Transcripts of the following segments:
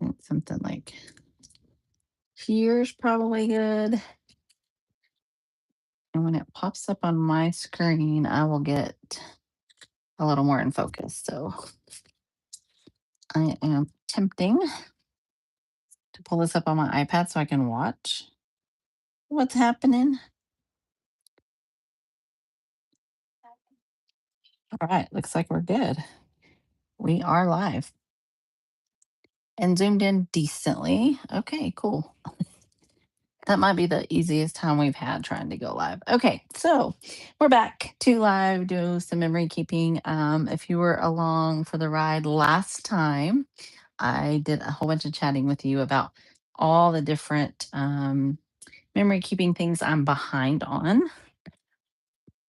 think something like here's probably good. And when it pops up on my screen, I will get a little more in focus. So I am attempting to pull this up on my iPad so I can watch what's happening. All right, looks like we're good. We are live and zoomed in decently. Okay, cool. That might be the easiest time we've had trying to go live. Okay, so we're back to live, do some memory keeping. If you were along for the ride last time, I did a whole bunch of chatting with you about all the different memory keeping things I'm behind on.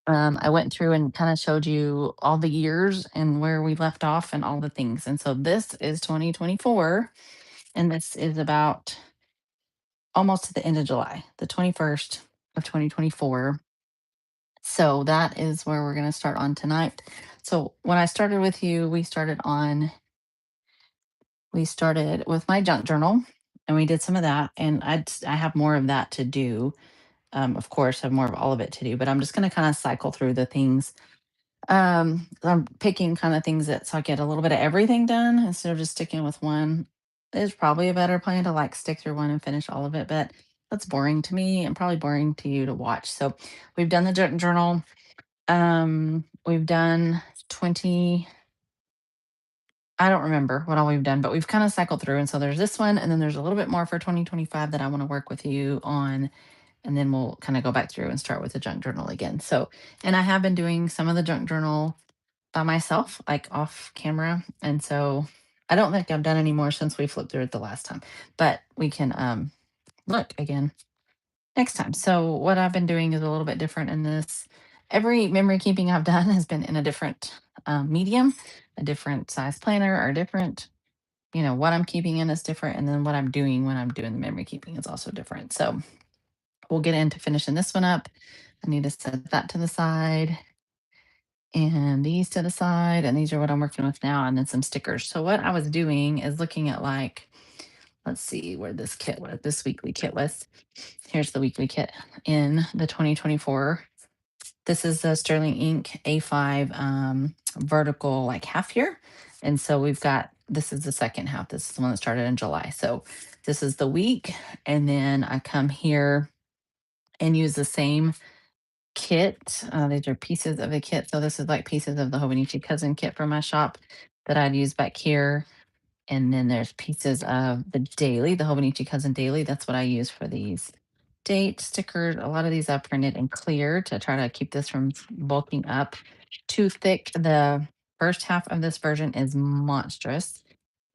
I went through and kind of showed you all the years and where we left off and all the things. And so this is 2024, and this is about almost to the end of July, the 21st of 2024. So that is where we're going to start on tonight. So when I started with you, we started with my junk journal and we did some of that, and I have more of that to do. Of course, I have more of all of it to do, but I'm just going to kind of cycle through the things. I'm picking kind of things that so I get a little bit of everything done instead of just sticking with one. Is probably a better plan to like stick through one and finish all of it, but that's boring to me and probably boring to you to watch. So we've done the junk journal. We've done 20. I don't remember what all we've done, but we've kind of cycled through. And so there's this one, and then there's a little bit more for 2025 that I want to work with you on. And then we'll kind of go back through and start with the junk journal again. So, and I have been doing some of the junk journal by myself, like off camera. And so I don't think I've done any more since we flipped through it the last time, but we can look again next time. So what I've been doing is a little bit different in this. Every memory keeping I've done has been in a different medium, a different size planner, or different, what I'm keeping in is different. And then what I'm doing when I'm doing the memory keeping is also different. So we'll get into finishing this one up. I need to set that to the side and these to the side. And these are what I'm working with now. And then some stickers. So what I was doing is looking at like, let's see where this kit was, this weekly kit was. Here's the weekly kit in the 2024. This is the Sterling Ink A5 vertical like half year. And so we've got, this is the second half. This is the one that started in July. So this is the week. And then I come here and use the same kit. These are pieces of the kit. So this is like pieces of the Hobonichi Cousin kit from my shop that I'd use back here. And then there's pieces of the daily, the Hobonichi Cousin daily. That's what I use for these date stickers. A lot of these I printed in clear to try to keep this from bulking up too thick. The first half of this version is monstrous.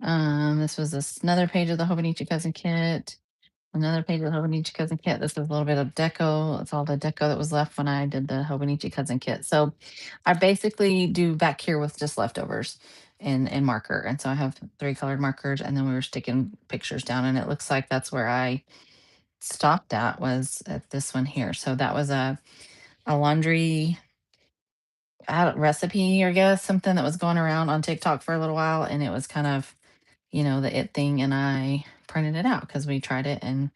This was another page of the Hobonichi Cousin kit. Another page of the Hobonichi Cousin kit. This is a little bit of deco. It's all the deco that was left when I did the Hobonichi Cousin kit. So I basically do back here with just leftovers and marker. And so I have 3 colored markers, and then we were sticking pictures down, and it looks like that's where I stopped at, was at this one here. So that was a laundry recipe, I guess, something that was going around on TikTok for a little while, and it was kind of, the it thing, and I printed it out because we tried it and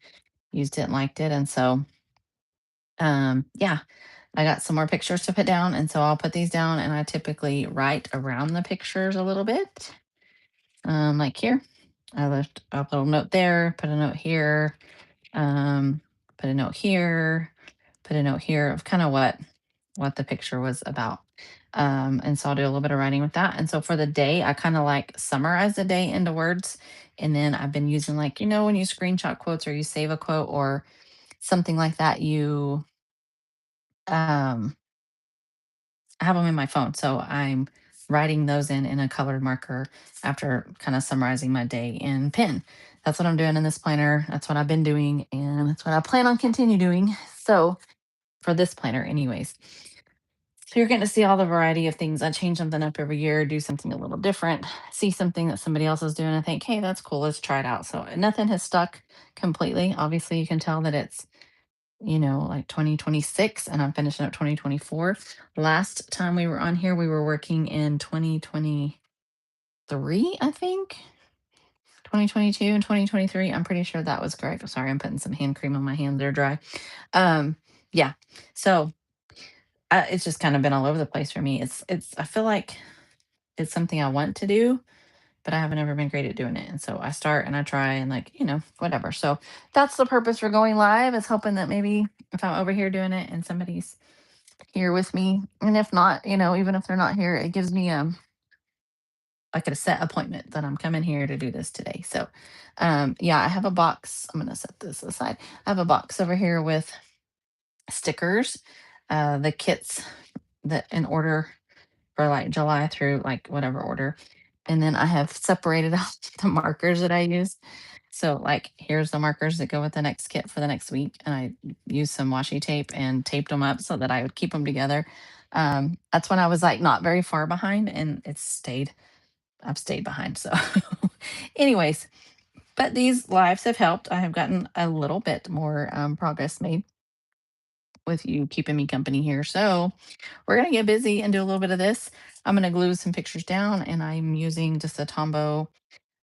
used it and liked it. And so yeah, I got some more pictures to put down, and so I'll put these down, and I typically write around the pictures a little bit. Like here, I left a little note there, put a note here, um, put a note here, put a note here of kind of what the picture was about. And so I'll do a little bit of writing with that. And so for the day, I kind of like summarize the day into words. And then I've been using, like, when you screenshot quotes or you save a quote or something like that, you um I have them in my phone. So I'm writing those in a colored marker after kind of summarizing my day in pen. That's what I'm doing in this planner. That's what I've been doing, and that's what I plan on continue doing. So for this planner anyways. So you're getting to see all the variety of things. I change something up every year, do something a little different, see something that somebody else is doing. I think, hey, that's cool. Let's try it out. So nothing has stuck completely. Obviously, you can tell that it's, like 2026, and I'm finishing up 2024. Last time we were on here, we were working in 2023, I think. 2022 and 2023. I'm pretty sure that was correct. Sorry, I'm putting some hand cream on my hands. They're dry. Um, yeah. So it's just kind of been all over the place for me. I feel like it's something I want to do, but I haven't ever been great at doing it. And so I start and I try and like, whatever. So that's the purpose for going live, is hoping that maybe if I'm over here doing it and somebody's here with me, and if not, even if they're not here, it gives me like a set appointment that I'm coming here to do this today. So yeah, I have a box. I'm gonna set this aside. I have a box over here with stickers, the kits that in order for like July through like whatever order. And then I have separated out the markers that I use. So like here's the markers that go with the next kit for the next week. And I used some washi tape and taped them up so that I would keep them together. That's when I was like not very far behind, and I've stayed behind. So anyways, but these lives have helped. I have gotten a little bit more progress made with you keeping me company here. So we're going to get busy and do a little bit of this. I'm going to glue some pictures down, and I'm using just a Tombow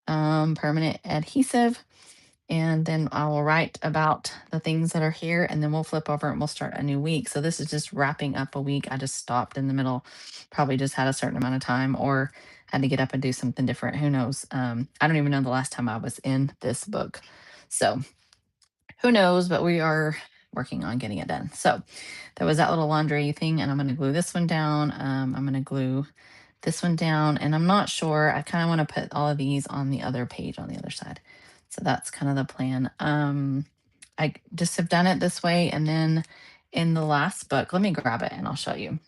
permanent adhesive. And then I will write about the things that are here, and then we'll flip over and we'll start a new week. So this is just wrapping up a week. I just stopped in the middle, probably just had a certain amount of time or had to get up and do something different. Who knows? I don't even know the last time I was in this book. So who knows, but we are working on getting it done. So there was that little laundry thing, and I'm going to glue this one down. I'm going to glue this one down, and I'm not sure. I kind of want to put all of these on the other page on the other side. So that's kind of the plan. I just have done it this way. And then in the last book, let me grab it and I'll show you.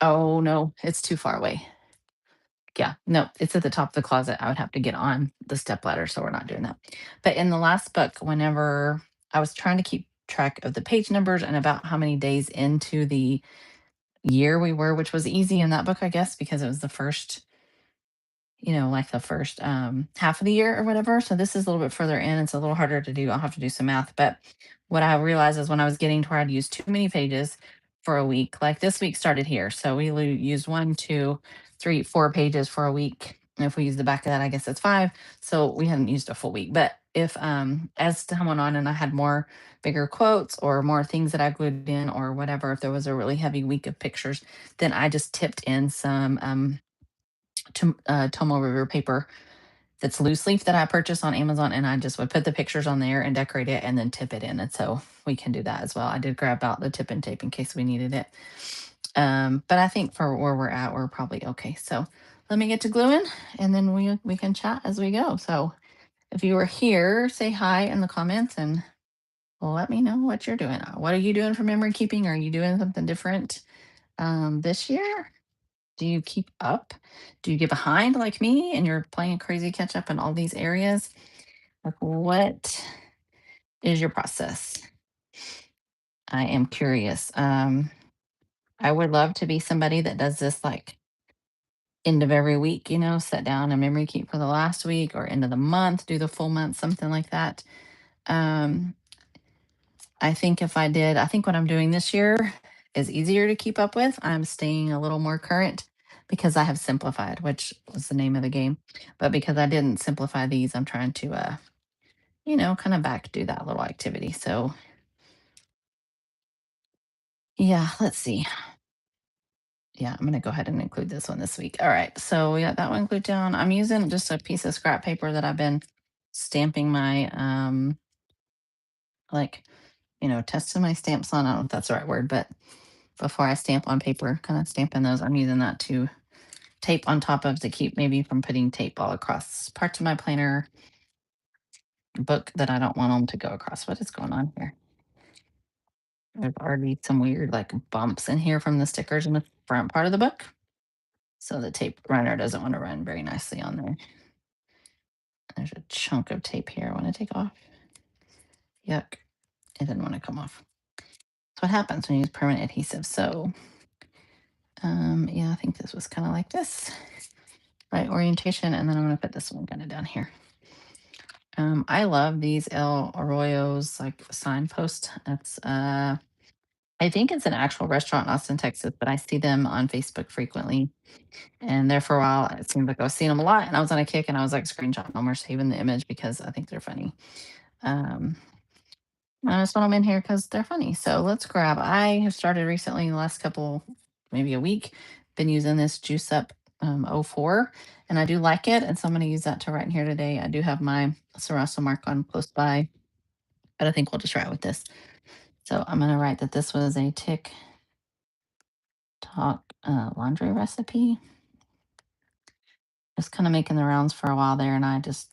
Oh no, it's too far away. Yeah, no, it's at the top of the closet. I would have to get on the step ladder, so we're not doing that. But in the last book, whenever I was trying to keep track of the page numbers and about how many days into the year we were, which was easy in that book, I guess, because it was the first, like the first half of the year or whatever. So this is a little bit further in. It's a little harder to do. I'll have to do some math. But what I realized is when I was getting to where I'd use too many pages for a week, like this week started here. So we used 1, 2, 3, 4 pages for a week. And if we use the back of that, I guess it's 5. So we hadn't used a full week. But if as time went on and I had more bigger quotes or more things that I glued in or whatever, if there was a really heavy week of pictures, then I just tipped in some Tomo River paper that's loose leaf that I purchased on Amazon, and I just would put the pictures on there and decorate it and then tip it in. And so we can do that as well. I did grab out the tip and tape in case we needed it. But I think for where we're at, we're probably okay. So let me get to gluing, and then we can chat as we go. So if you were here, say hi in the comments and let me know what you're doing. What are you doing for memory keeping? Are you doing something different this year? Do you keep up? Do you get behind like me and you're playing crazy catch up in all these areas? Like, what is your process? I am curious. I would love to be somebody that does this like end of every week, set down a memory keep for the last week or end of the month, do the full month, something like that. Um, I think if I did, I think what I'm doing this year is easier to keep up with. I'm staying a little more current because I have simplified, which was the name of the game. But because I didn't simplify these, I'm trying to, kind of back do that little activity. So yeah, let's see. Yeah, I'm gonna go ahead and include this one this week. All right, so we got that one glued down. I'm using just a piece of scrap paper that I've been stamping my like testing my stamps on. I don't know if that's the right word, but before I stamp on paper, kind of stamping those. I'm using that to tape on top of to keep maybe from putting tape all across parts of my planner book that I don't want them to go across. What is going on here? There's already some weird like bumps in here from the stickers in the front part of the book. So the tape runner doesn't want to run very nicely on there. There's a chunk of tape here I want to take off. Yuck. It didn't want to come off. That's what happens when you use permanent adhesive. So yeah, I think this was kind of like this. Right orientation. And then I'm going to put this one kind of down here. I love these El Arroyos like signpost. That's I think it's an actual restaurant in Austin, Texas, but I see them on Facebook frequently. And there for a while, it seemed like I was seeing them a lot, and I was on a kick, and I was like screenshotting them or saving the image because I think they're funny. Um, I just want them in here because they're funny. So let's grab. I have started recently, in the last couple, maybe a week, been using this Juice Up '04, and I do like it. And so I'm going to use that to write in here today. I do have my Sarasso mark on close by, but I think we'll just try it with this. So I'm going to write that this was a TikTok laundry recipe. Just kind of making the rounds for a while there, and I just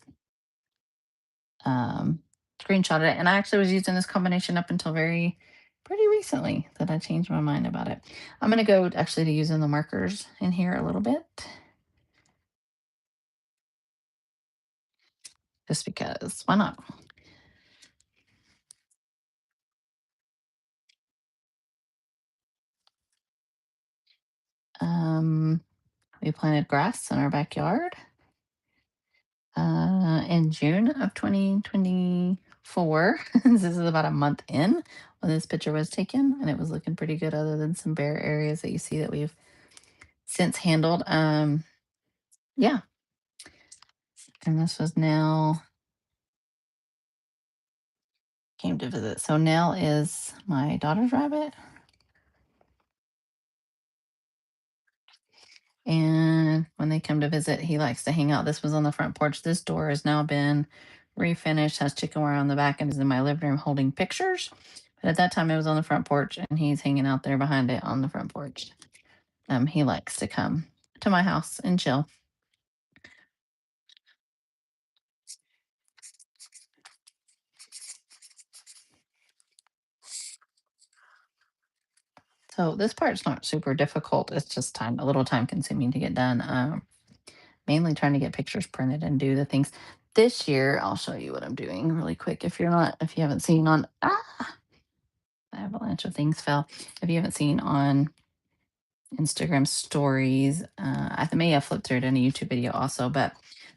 um, screenshotted it. And I actually was using this combination up until very pretty recently that I changed my mind about it. I'm going to go actually to using the markers in here a little bit, just because why not? Um, we planted grass in our backyard in June of 2024. This is about a month in when this picture was taken, and it was looking pretty good, other than some bare areas that you see that we've since handled. Yeah, and this was Nell came to visit. So Nell is my daughter's rabbit, and when they come to visit, he likes to hang out. This was on the front porch. This door has now been refinished, has chicken wire on the back, and is in my living room holding pictures. But at that time, it was on the front porch, and he's hanging out there behind it on the front porch. He likes to come to my house and chill. So this part's not super difficult. It's just a little time consuming to get done. Mainly trying to get pictures printed and do the things. This year, I'll show you what I'm doing really quick. If you haven't seen on, the avalanche of things fell. If you haven't seen on Instagram stories, I may have flipped through it in a YouTube video also, but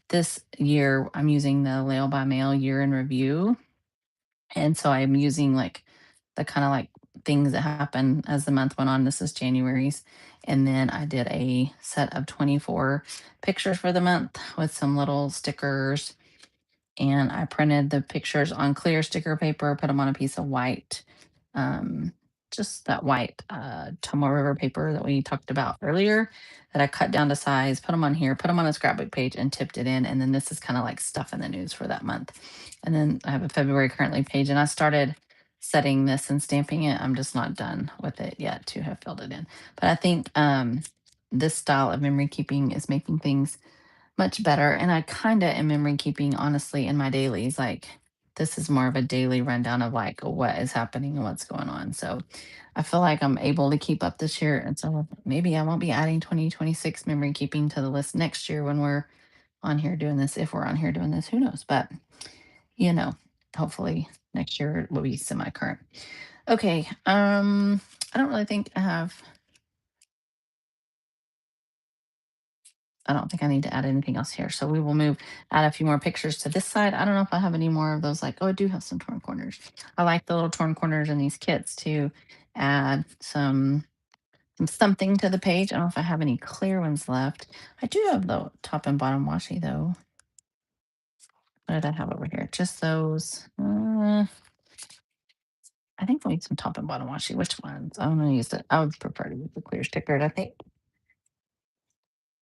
this year I'm using the Lail by Mail year in review. And so I'm using like the kind of like things that happen as the month went on. This is January's. And then I did a set of 24 pictures for the month with some little stickers. And I printed the pictures on clear sticker paper, put them on a piece of white, um, just that white Tomoe River paper that we talked about earlier that I cut down to size, put them on here, put them on a scrapbook page and tipped it in. And then this is kind of like stuff in the news for that month. And then I have a February currently page, and I started setting this and stamping it. I'm just not done with it yet to have filled it in. But I think this style of memory keeping is making things much better. And I kind of am memory keeping, honestly, in my dailies. Like, this is more of a daily rundown of like what is happening and what's going on. So I feel like I'm able to keep up this year. And so maybe I won't be adding 2026 memory keeping to the list next year when we're on here doing this. If we're on here doing this, who knows? But, you know, hopefully next year will be semi current. Okay. I don't really think I don't think I need to add anything else here. So we will add a few more pictures to this side. I don't know if I have any more of those. Like, oh, I do have some torn corners. I like the little torn corners in these kits to add something to the page. I don't know if I have any clear ones left. I do have the top and bottom washi though. What did I have over here? Just those. I think I'll need some top and bottom washi. Which ones? I'm gonna use it. I would prefer to use the clear stickered, I think.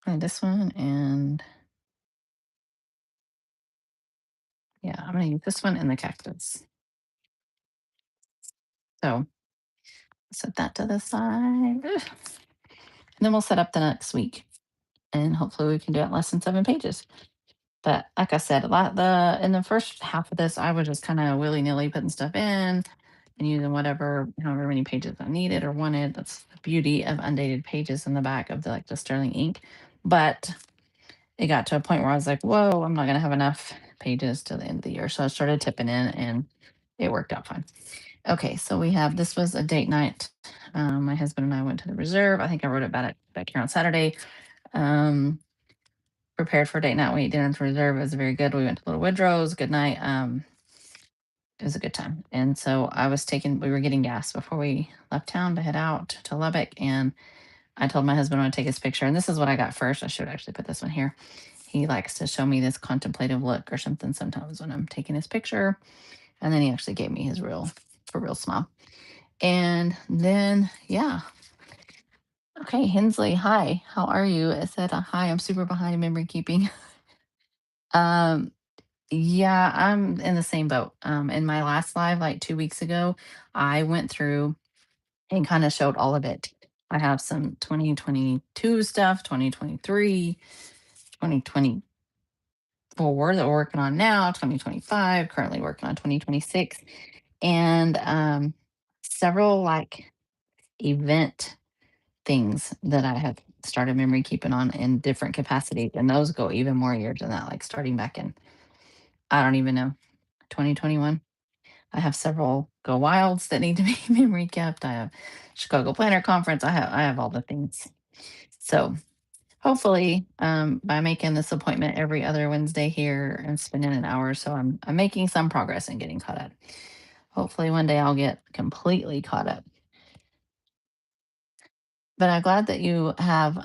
And this one, and yeah, I'm gonna use this one and the cactus. So set that to the side. Ugh. And then we'll set up the next week. And hopefully we can do it in less than 7 pages. But like I said, a lot the in the first half of this, I was just kind of willy-nilly putting stuff in and using however many pages I needed or wanted. That's the beauty of undated pages in the back of the sterling ink. But it got to a point where I was like, whoa, I'm not gonna have enough pages to the end of the year. So I started tipping in, and it worked out fine. Okay, so this was a date night. My husband and I went to the reserve. I think I wrote about it back here on Saturday. Um, Prepared for date night. We ate dinner at the reserve. It was very good. We went to Little Woodrow's. Good night. It was a good time. And so we were getting gas before we left town to head out to Lubbock. And I told my husband I want to take his picture. And this is what I got first. I should actually put this one here. He likes to show me this contemplative look or something sometimes when I'm taking his picture. And then he actually gave me his for real smile. And then, yeah. Okay, Hensley, hi. How are you? I said, hi, I'm super behind in memory keeping. um, yeah, I'm in the same boat. In my last live, like 2 weeks ago, I went through and kind of showed all of it. I have some 2022 stuff, 2023, 2024 that we're working on now, 2025, currently working on 2026, and several like event things that I have started memory keeping on in different capacities. And those go even more years than that, like starting back in, I don't even know, 2021. I have several Go Wilds that need to be memory kept. I have Chicago Planner Conference. I have all the things. So hopefully, by making this appointment every other Wednesday here and spending an hour, so I'm making some progress in getting caught up. Hopefully one day I'll get completely caught up. But I'm glad that you have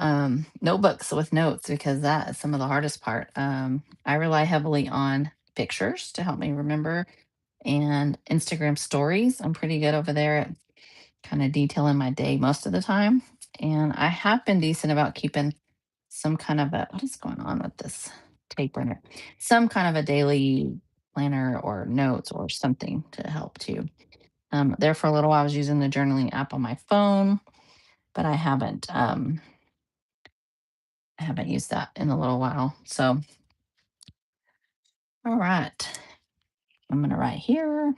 notebooks with notes because that is some of the hardest part. I rely heavily on pictures to help me remember and Instagram stories. I'm pretty good over there at kind of detailing my day most of the time. And I have been decent about keeping some kind of a what is going on with this tape runner? Some kind of a daily planner or notes or something to help too. There for a little while, I was using the journaling app on my phone, but I haven't used that in a little while. So, all right, I'm gonna write here.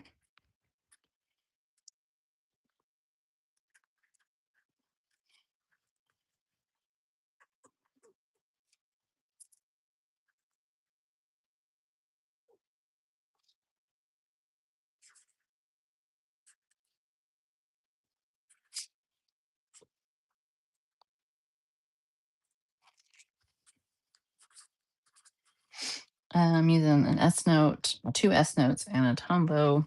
I'm using an S note, two S notes, and a Tombow.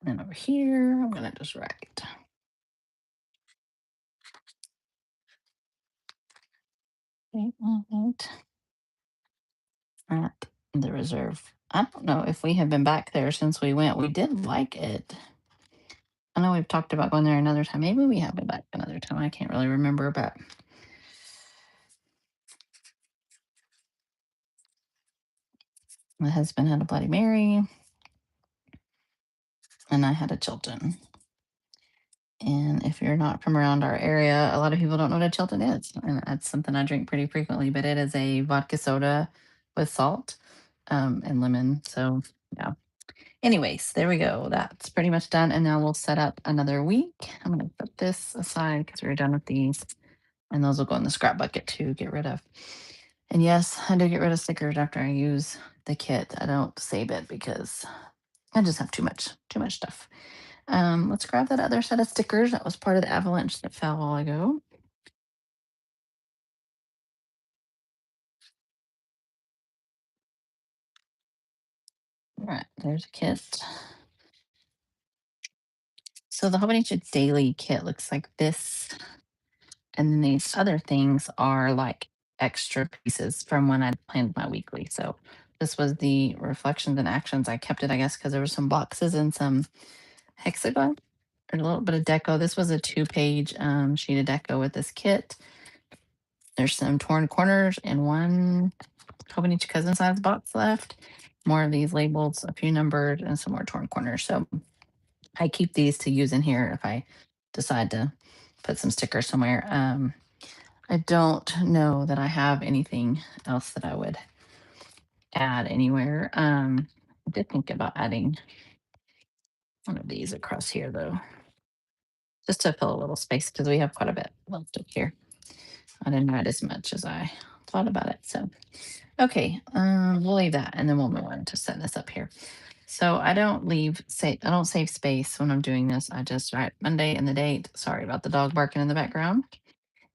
And over here, I'm gonna just write. Okay, at the reserve. I don't know if we have been back there since we went. We did like it. I know we've talked about going there another time. Maybe we have been back another time. I can't really remember, but my husband had a Bloody Mary and I had a Chilton. And if you're not from around our area, a lot of people don't know what a Chilton is. And that's something I drink pretty frequently, but it is a vodka soda with salt and lemon. So, yeah. Anyways, there we go. That's pretty much done. And now we'll set up another week. I'm going to put this aside because we're done with these. And those will go in the scrap bucket to get rid of. And yes, I do get rid of stickers after I use the kit. I don't save it because I just have too much stuff. Let's grab that other set of stickers that was part of the avalanche that fell a while ago. All right, there's a kit. So the Hobonichi Daily kit looks like this. And then these other things are like extra pieces from when I planned my weekly. So this was the reflections and actions. I kept it, I guess, because there were some boxes and some hexagon or a little bit of deco. This was a 2-page sheet of deco with this kit. There's some torn corners and one Hobonichi cousin size box left. More of these labels, a few numbered, and some more torn corners. So I keep these to use in here if I decide to put some stickers somewhere. I don't know that I have anything else that I would add anywhere. I did think about adding one of these across here though, just to fill a little space because we have quite a bit left up here. I didn't add as much as I thought about it. So okay, we'll leave that, and then we'll move on to setting this up here. So I don't save space when I'm doing this. I just write Monday and the date. Sorry about the dog barking in the background.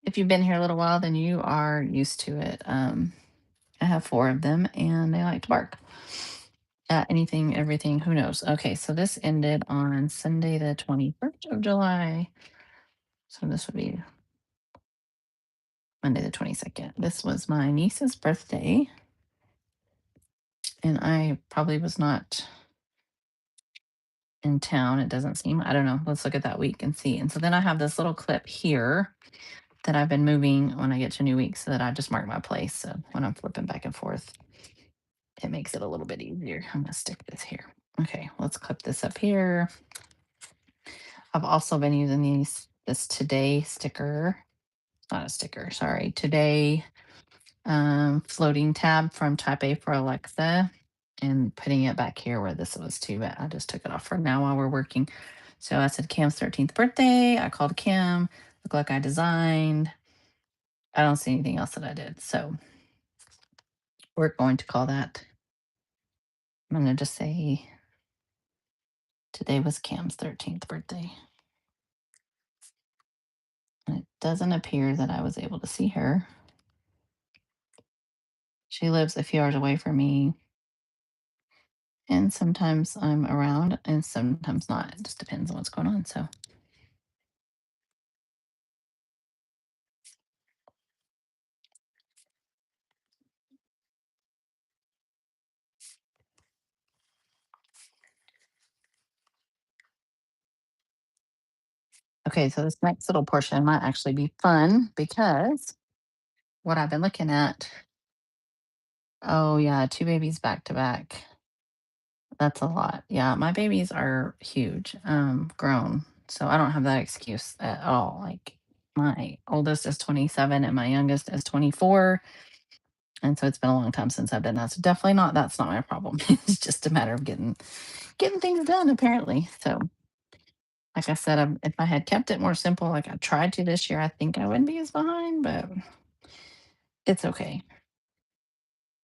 If you've been here a little while, then you are used to it. I have four of them, and they like to bark at anything, everything. Who knows? Okay, so this ended on Sunday, the 21st of July. So this would be Monday, the 22nd. This was my niece's birthday, and I probably was not in town. It doesn't seem. I don't know. Let's look at that week and see. And so then I have this little clip here that I've been moving when I get to a new week so that I just mark my place. So when I'm flipping back and forth, it makes it a little bit easier. I'm going to stick this here. Okay, let's clip this up here. I've also been using this today sticker, not a sticker, sorry, today floating tab from Type A for Alexa and putting it back here where this was too, but I just took it off for now while we're working. So I said Cam's 13th birthday. I called Kim, look like I designed. I don't see anything else that I did. So we're going to call that. I'm going to just say today was Cam's 13th birthday. And it doesn't appear that I was able to see her. She lives a few hours away from me. And sometimes I'm around and sometimes not. It just depends on what's going on. So, okay, so this next little portion might actually be fun because what I've been looking at, oh, yeah, two babies back to back. That's a lot. Yeah, my babies are huge, grown. So I don't have that excuse at all. Like my oldest is 27 and my youngest is 24. And so it's been a long time since I've done that. So definitely not that's not my problem. It's just a matter of getting things done apparently. So like I said, if I had kept it more simple, like I tried to this year, I think I wouldn't be as behind, but it's okay.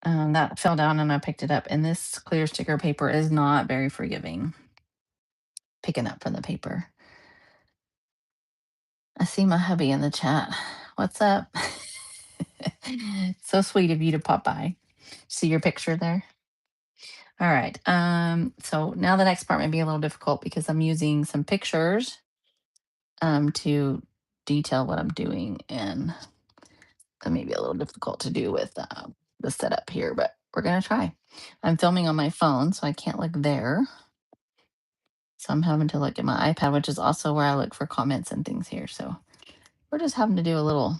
That fell down and I picked it up. And this clear sticker paper is not very forgiving. Picking up from the paper. I see my hubby in the chat. What's up? So sweet of you to pop by. See your picture there? All right. So now the next part may be a little difficult because I'm using some pictures to detail what I'm doing, and that may be a little difficult to do with the setup here, but we're gonna try. I'm filming on my phone, so I can't look there. So I'm having to look at my iPad, which is also where I look for comments and things here. So we're just having to do a little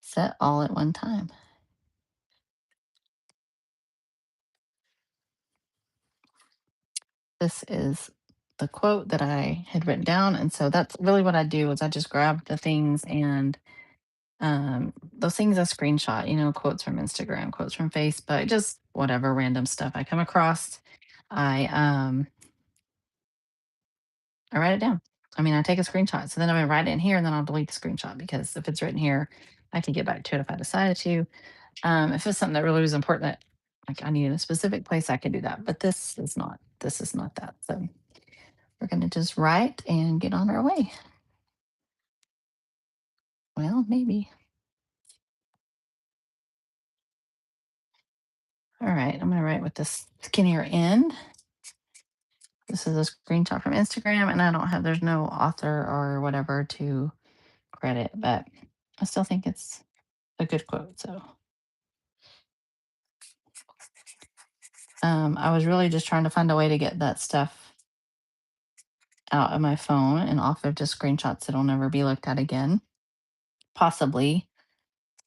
set all at one time. This is the quote that I had written down, and so that's really what I do is I just grab the things and those things I screenshot, quotes from Instagram, quotes from Facebook, just whatever random stuff I come across. I I write it down. I mean, I take a screenshot. So then I'm gonna write it in here and then I'll delete the screenshot because if it's written here, I can get back to it if I decided to. If it's something that really was important that like I need in a specific place, I can do that. But this is not that. So we're gonna just write and get on our way. Well, maybe. All right, I'm gonna write with this skinnier end. This is a screenshot from Instagram, and I don't have there's no author or whatever to credit, but I still think it's a good quote. So I was really just trying to find a way to get that stuff out of my phone and off of just screenshots that'll never be looked at again. Possibly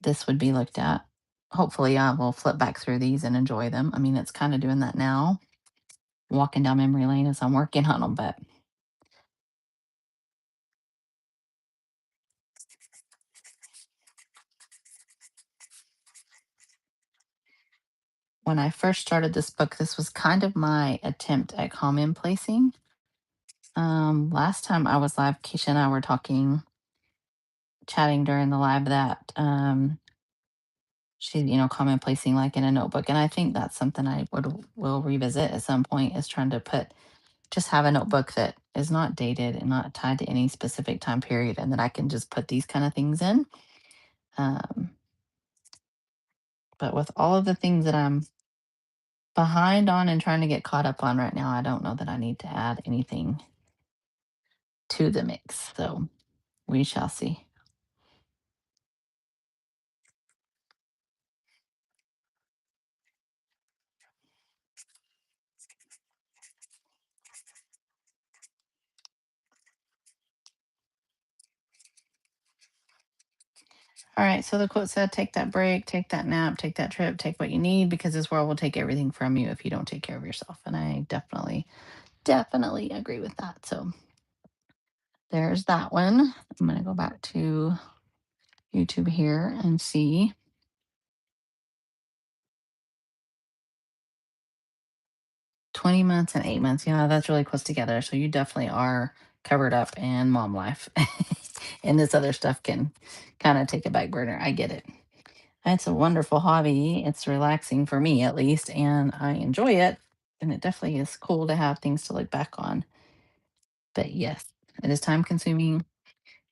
this would be looked at. Hopefully, I will flip back through these and enjoy them. I mean, it's kind of doing that now, walking down memory lane as I'm working on them. But when I first started this book, this was kind of my attempt at comment placing. Last time I was live, Keisha and I were talking, chatting during the live that she, common placing like in a notebook. And I think that's something I will revisit at some point, is trying to just have a notebook that is not dated and not tied to any specific time period, and that I can just put these kind of things in. Um, but with all of the things that I'm behind on and trying to get caught up on right now, I don't know that I need to add anything to the mix. So we shall see. All right. So the quote said, take that break, take that nap, take that trip, take what you need, because this world will take everything from you if you don't take care of yourself. And I definitely agree with that. So there's that one. I'm going to go back to YouTube here and see 20 months and 8 months. Yeah, that's really close together. So you definitely are covered up in mom life. And this other stuff can kind of take a back burner. I get it. It's a wonderful hobby. It's relaxing for me, at least, and I enjoy it. And it definitely is cool to have things to look back on. But yes, it is time consuming.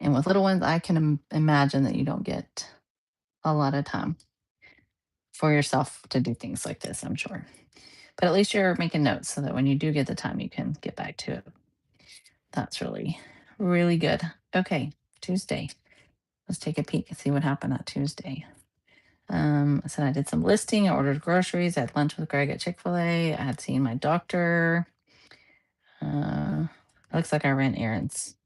And with little ones, I can imagine that you don't get a lot of time for yourself to do things like this, I'm sure. But at least you're making notes so that when you do get the time, you can get back to it. That's really, really good. Okay, Tuesday. Let's take a peek and see what happened that Tuesday. I said I did some listing. I ordered groceries. I had lunch with Greg at Chick Fil A. I had seen my doctor. It looks like I ran errands.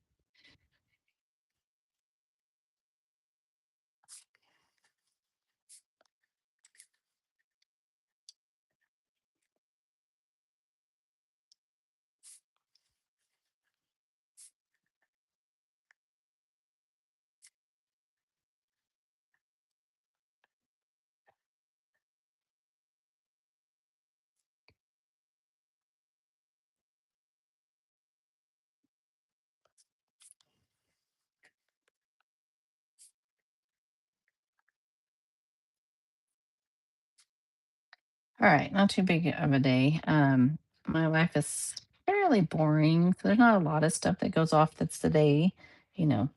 All right, not too big of a day. My life is fairly boring. So there's not a lot of stuff that goes off that's today, you know,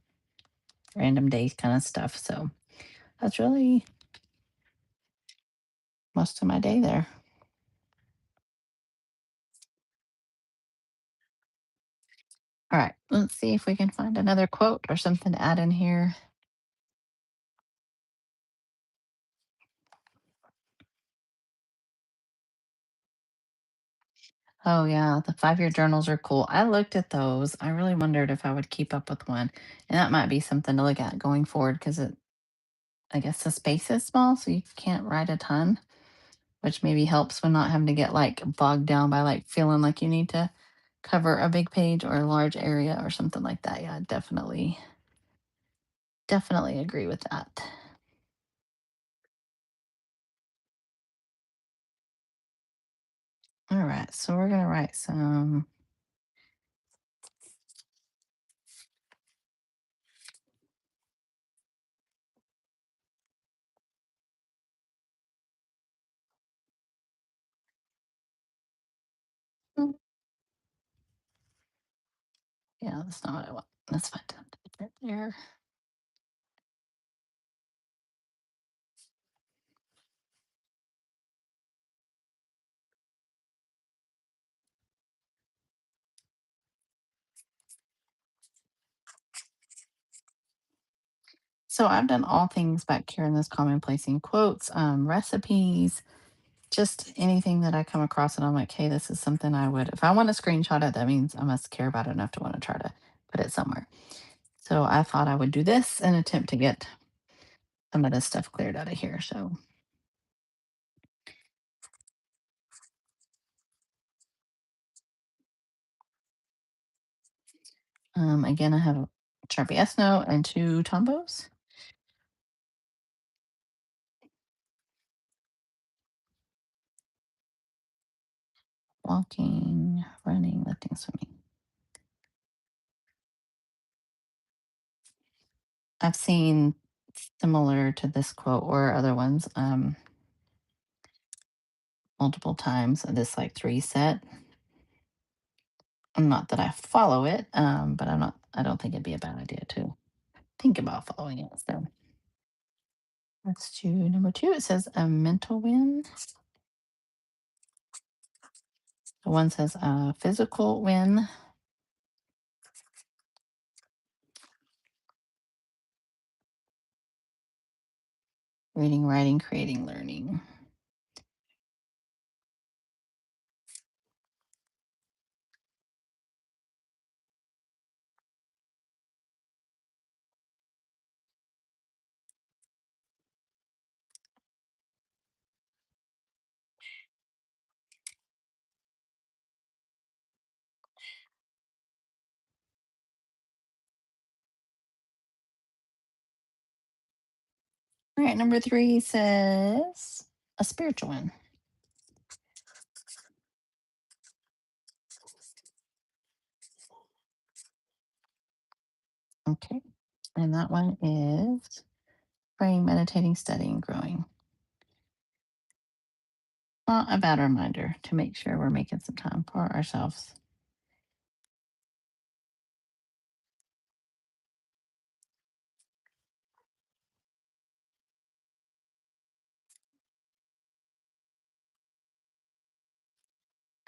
random days kind of stuff. So that's really most of my day there. All right, let's see if we can find another quote or something to add in here. Oh, yeah, the 5-year journals are cool. I looked at those. I really wondered if I would keep up with one. And that might be something to look at going forward, because I guess the space is small, so you can't write a ton, which maybe helps when not having to get like bogged down by like feeling like you need to cover a big page or a large area or something like that. Yeah, definitely agree with that. All right, so we're gonna write some. mm, Yeah, that's not what I want. That's fine. Right there. So I've done all things back here in this commonplacing quotes, recipes, just anything that I come across and I'm like, hey, this is something I would, if I want to screenshot it, that means I must care about it enough to want to try to put it somewhere. So I thought I would do this and attempt to get some of this stuff cleared out of here. So again, I have a Sharpie S note and two Tombos. Walking, running, lifting, swimming. I've seen similar to this quote or other ones multiple times. This like three set. Not that I follow it, but I don't think it'd be a bad idea to think about following it. So let's do number two. It says a mental win. The one says a physical win. Reading, writing, creating, learning. All right, number three says a spiritual win. Okay. And that one is praying, meditating, studying, growing. Not a bad reminder to make sure we're making some time for ourselves.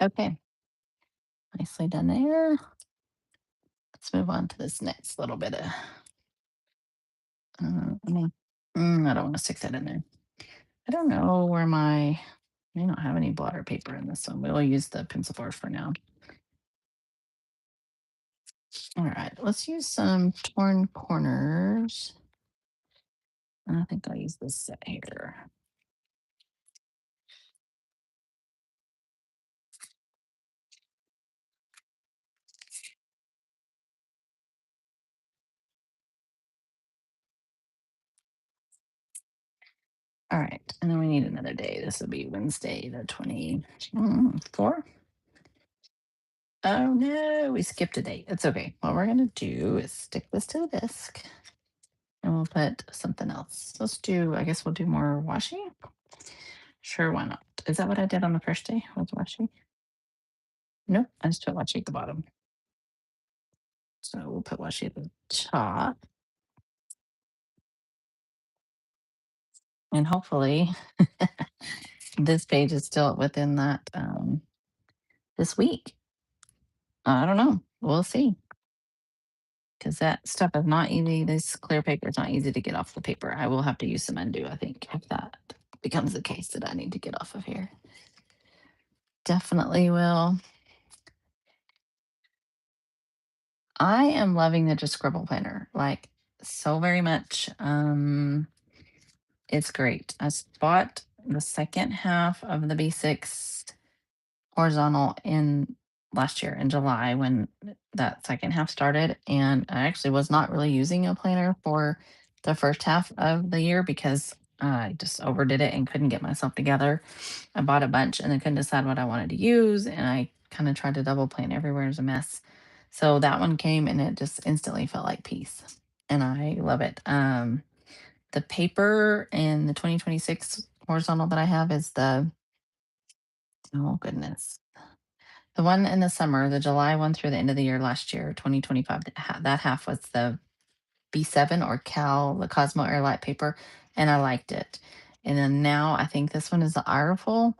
Okay. Nicely done there. Let's move on to this next little bit of. I mean, I don't want to stick that in there. I don't know where my. I don't have any blotter paper in this one. We'll use the pencil board for now. All right, let's use some torn corners. I think I'll use this set here. All right, and then we need another day. This will be Wednesday, the 24th. Oh no, we skipped a date. It's okay. What we're gonna do is stick this to the disk and we'll put something else. Let's do, I guess we'll do more washi. Sure, why not? Is that what I did on the first day? Was washi? Nope, I just put washi at the bottom. So we'll put washi at the top. And hopefully this page is still within that this week. I don't know. We'll see. Because that stuff is not easy. This clear paper is not easy to get off the paper. I will have to use some undo, I think, if that becomes the case that I need to get off of here. Definitely will. I am loving the Just Scribble Planner, like so very much. It's great. I bought the second half of the basics horizontal in last year in July when that second half started. And I actually was not really using a planner for the first half of the year because I just overdid it and couldn't get myself together. I bought a bunch and then couldn't decide what I wanted to use. And I kind of tried to double plan everywhere. It was a mess. So that one came and it just instantly felt like peace. And I love it. The paper in the 2026 horizontal that I have is the, oh goodness, the one in the summer, the July one through the end of the year last year, 2025, that half was the B7 or Cal, the Cosmo Airlight paper, and I liked it. And then now I think this one is the Ireful,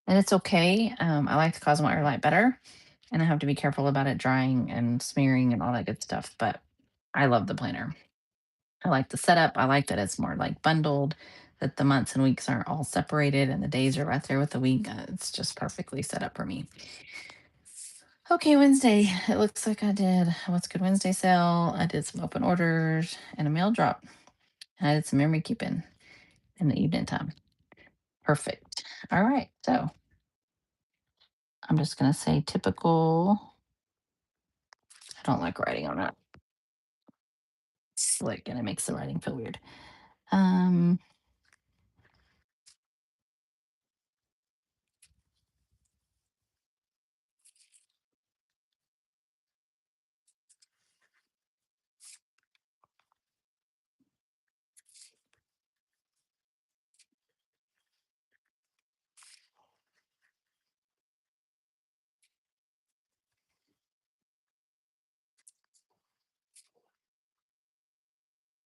and it's okay. I like the Cosmo Airlight better, and I have to be careful about it drying and smearing and all that good stuff. But I love the planner. I like the setup. I like that it's more like bundled, that the months and weeks aren't all separated and the days are right there with the week. It's just perfectly set up for me. Okay, Wednesday. It looks like I did What's Good Wednesday sale. I did some open orders and a mail drop. I did some memory keeping in the evening time. Perfect. All right. So I'm just going to say typical. I don't like writing on that. Slick and it makes the writing feel weird. Um,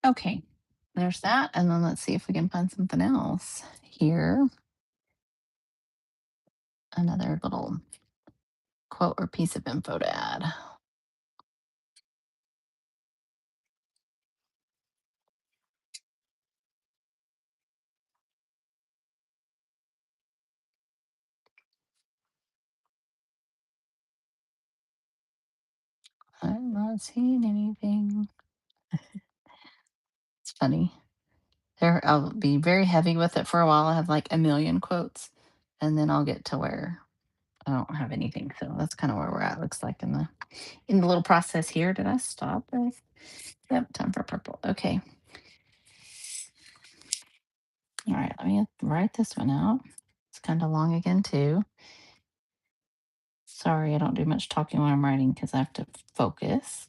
Okay, there's that. And then let's see if we can find something else here. Another little quote or piece of info to add. I'm not seeing anything. It's funny. There, I'll be very heavy with it for a while. I have like a million quotes, and then I'll get to where I don't have anything. So that's kind of where we're at. Looks like in the little process here. Did I stop this? Yep, time for purple. Okay. All right. Let me write this one out. It's kind of long again too. Sorry, I don't do much talking when I'm writing because I have to focus.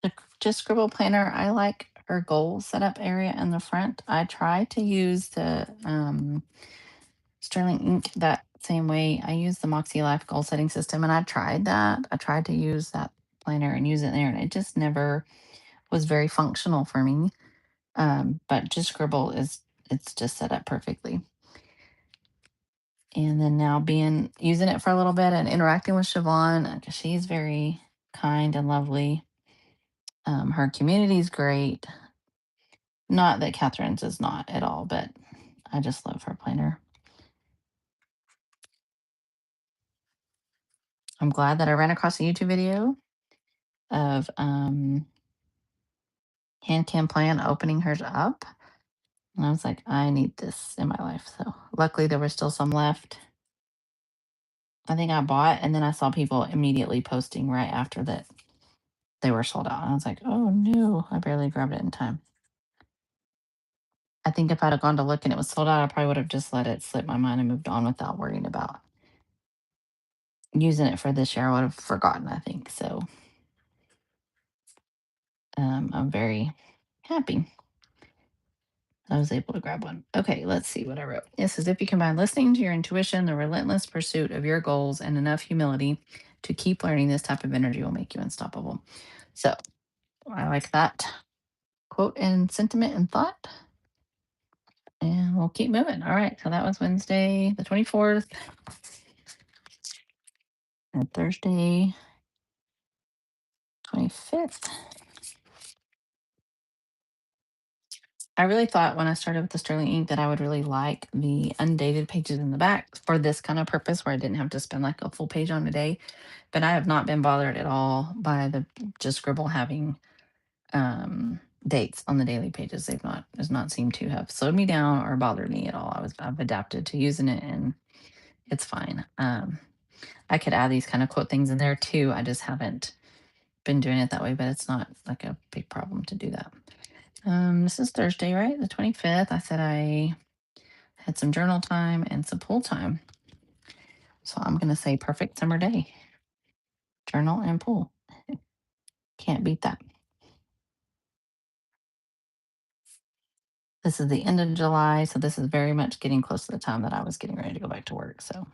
The Just Scribble Planner, I like her goal setup area in the front. I try to use the Sterling Ink that same way. I use the Moxie Life goal setting system, and I tried that. I tried to use that planner and use it there, and it just never was very functional for me. But Just Scribble is it's just set up perfectly. And then now being using it for a little bit and interacting with Siobhan, 'cause she's very kind and lovely. Her community is great. Not that Catherine's is not at all, but I just love her planner. I'm glad that I ran across a YouTube video of Hand Can Plan opening hers up. And I was like, I need this in my life. So luckily there was still some left. I think I bought, and then I saw people immediately posting right after that they were sold out. And I was like, oh no, I barely grabbed it in time. I think if I'd have gone to look and it was sold out, I probably would have just let it slip my mind and moved on without worrying about using it for this year. I would have forgotten, I think. So I'm very happy I was able to grab one. Okay, let's see what I wrote. It says if you combine listening to your intuition, the relentless pursuit of your goals, and enough humility to keep learning, this type of energy will make you unstoppable. So I like that quote and sentiment and thought. And we'll keep moving. All right. So that was Wednesday, the 24th, and Thursday, 25th. I really thought when I started with the Sterling Ink that I would really like the undated pages in the back for this kind of purpose where I didn't have to spend like a full page on a day. But I have not been bothered at all by the Just Scribble having dates on the daily pages. They've not does not seem to have slowed me down or bothered me at all. I've adapted to using it and it's fine. I could add these kind of quote things in there too. I just haven't been doing it that way, but it's not like a big problem to do that. This is Thursday, right? The 25th. I said I had some journal time and some pool time. So I'm going to say perfect summer day. Journal and pool. Can't beat that. This is the end of July. So this is very much getting close to the time that I was getting ready to go back to work. So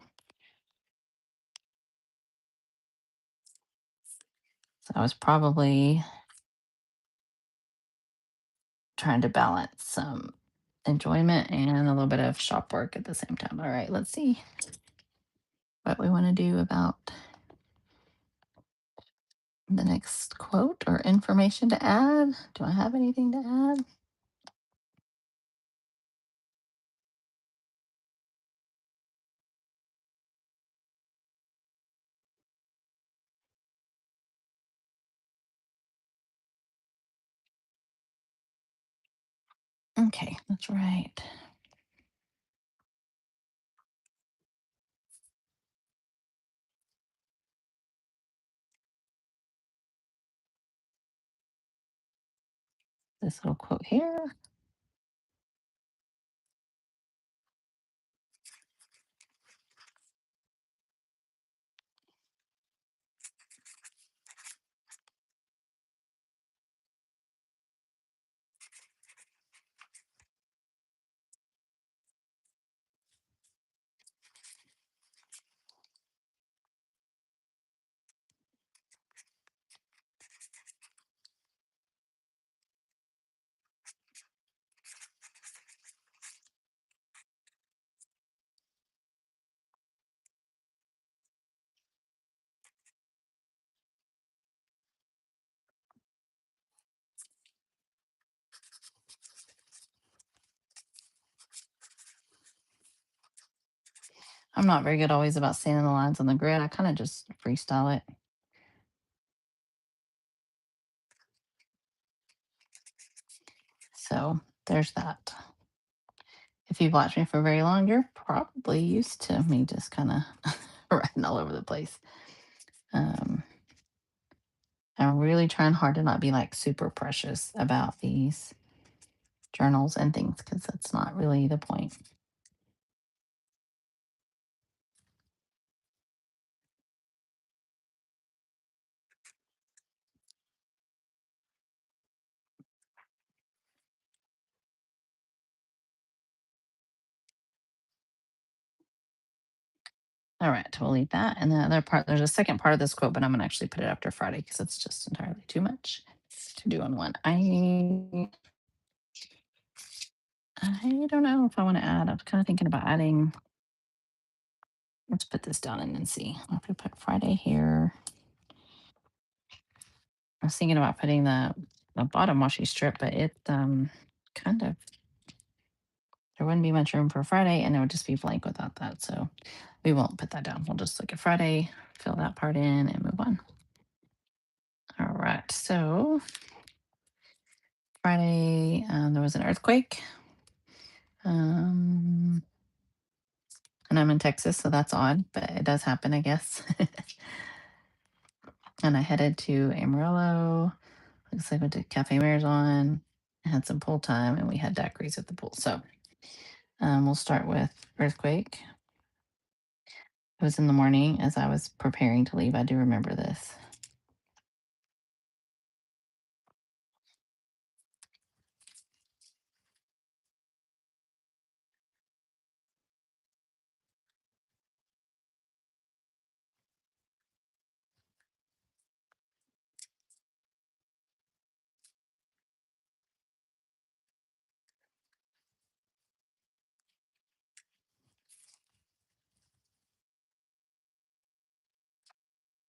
I was probably trying to balance some enjoyment and a little bit of shop work at the same time. All right, let's see what we want to do about the next quote or information to add. Do I have anything to add? Okay, that's right. This little quote here. I'm not very good always about seeing the lines on the grid. I kind of just freestyle it. So there's that. If you've watched me for very long, you're probably used to me just kind of writing all over the place. Um, I'm really trying hard to not be like super precious about these journals and things because that's not really the point. All right, we'll leave that. And the other part, there's a second part of this quote, but I'm gonna actually put it after Friday because it's just entirely too much to do on one. I don't know if I want to add. I was kind of thinking about adding. Let's put this down and then see. If we put Friday here, I was thinking about putting the bottom washi strip, but it kind of there wouldn't be much room for Friday, and it would just be blank without that. So we won't put that down. We'll just look at Friday, fill that part in, and move on. All right. So Friday, there was an earthquake. Um, and I'm in Texas, so that's odd, but it does happen, I guess. And I headed to Amarillo. Looks like went to Cafe Marizon, had some pool time, and we had daiquiris at the pool. So we'll start with earthquake. It was in the morning as I was preparing to leave. I do remember this.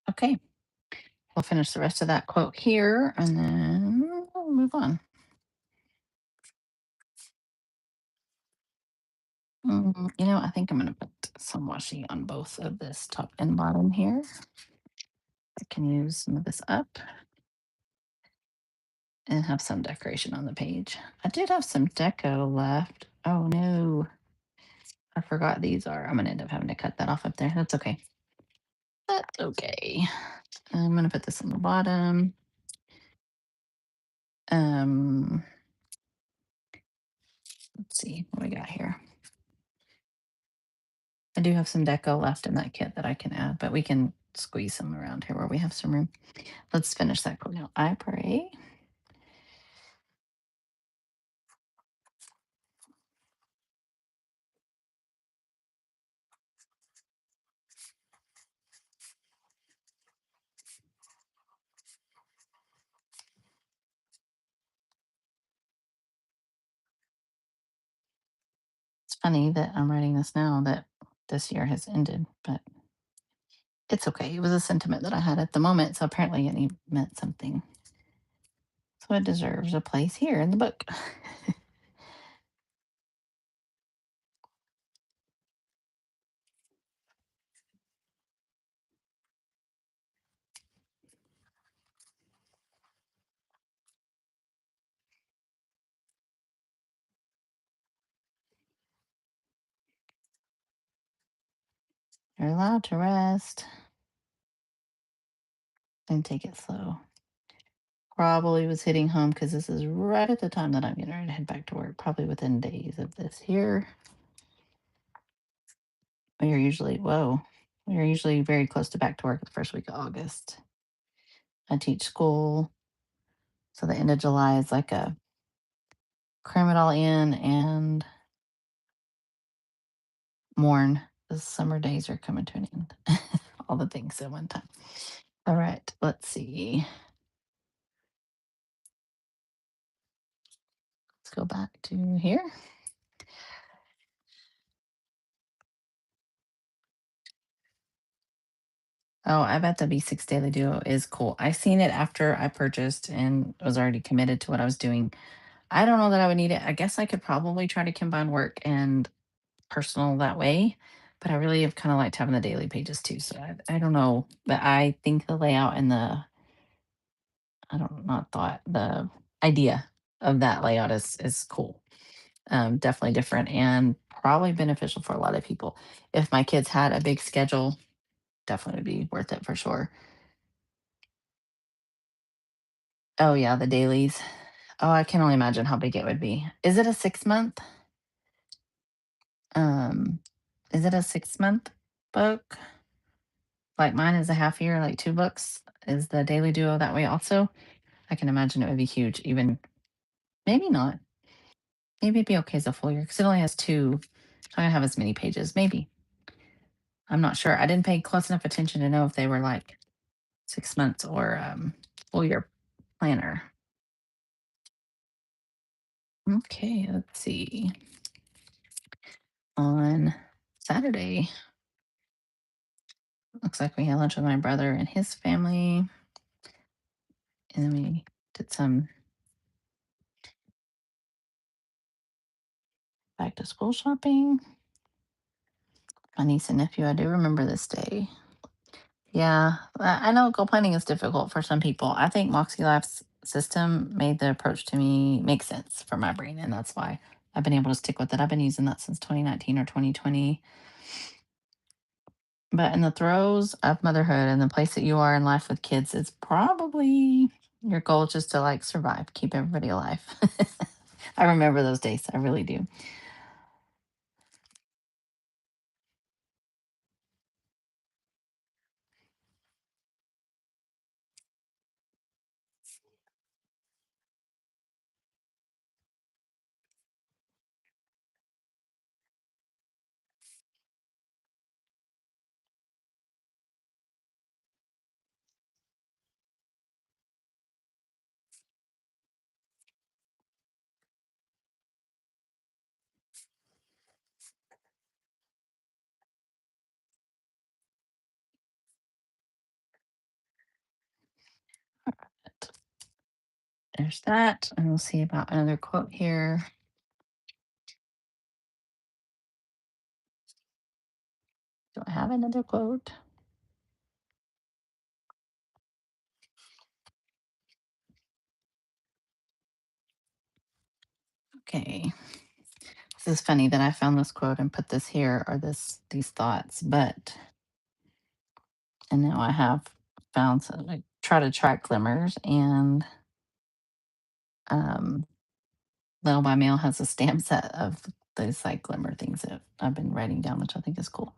Okay, we'll finish the rest of that quote here, and then we'll move on. I think I'm going to put some washi on both of this top and bottom here. I can use some of this up and have some decoration on the page. I did have some deco left. Oh no, I forgot these are. I'm going to end up having to cut that off up there. That's okay. That's okay. I'm going to put this on the bottom. Um, let's see what we got here. I do have some deco left in that kit that I can add, but we can squeeze some around here where we have some room. Let's finish that quote now. I pray. It's funny that I'm writing this now that this year has ended, but it's okay. It was a sentiment that I had at the moment, so apparently it meant something. So it deserves a place here in the book. You're allowed to rest and take it slow. Probably was hitting home because this is right at the time that I'm getting ready to head back to work, probably within days of this here. We are usually very close to back to work the first week of August. I teach school, so the end of July is like a cram it all in and mourn. The summer days are coming to an end. All the things at one time. All right, let's see. Let's go back to here. Oh, I bet the B6 Daily Duo is cool. I seen it after I purchased and was already committed to what I was doing. I don't know that I would need it. I guess I could probably try to combine work and personal that way, but I really have kind of liked having the daily pages too. So I don't know, but I think the layout and the I don't not thought the idea of that layout is cool. Definitely different and probably beneficial for a lot of people. If my kids had a big schedule, definitely would be worth it for sure. Oh yeah, the dailies. Oh, I can only imagine how big it would be. Is it a 6 month? Um, is it a 6 month book? Like mine is a half year, like 2 books. Is the Daily Duo that way also? I can imagine it would be huge. Even maybe not. Maybe it'd be okay as a full year because it only has two. It's not gonna have as many pages. Maybe. I'm not sure. I didn't pay close enough attention to know if they were like 6 months or full year planner. Okay, let's see. On Saturday, looks like we had lunch with my brother and his family, and then we did some back to school shopping. My niece and nephew, I do remember this day. Yeah, I know goal planning is difficult for some people. I think Moxie Lab's system made the approach to me make sense for my brain, and that's why I've been able to stick with it. I've been using that since 2019 or 2020. But in the throes of motherhood and the place that you are in life with kids, it's probably your goal just to like survive, keep everybody alive. I remember those days. I really do. There's that. And we'll see about another quote here. Do I have another quote? Okay. This is funny that I found this quote and put this here or these thoughts, but and now I have found some I try to track glimmers and um Little by Mail has a stamp set of those like glimmer things that I've been writing down, which I think is cool.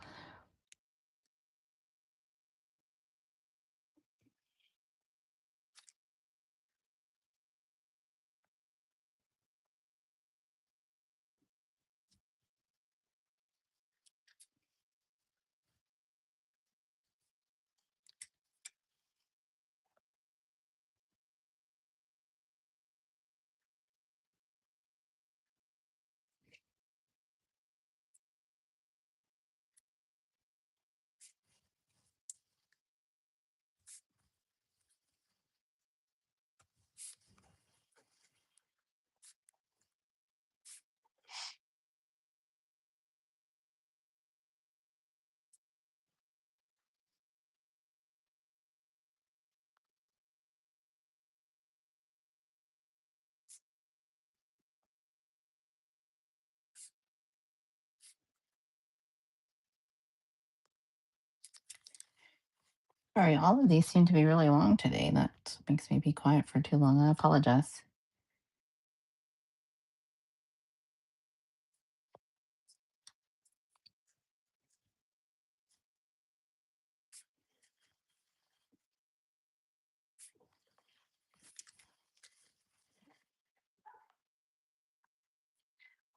Sorry, all of these seem to be really long today. That makes me be quiet for too long. I apologize.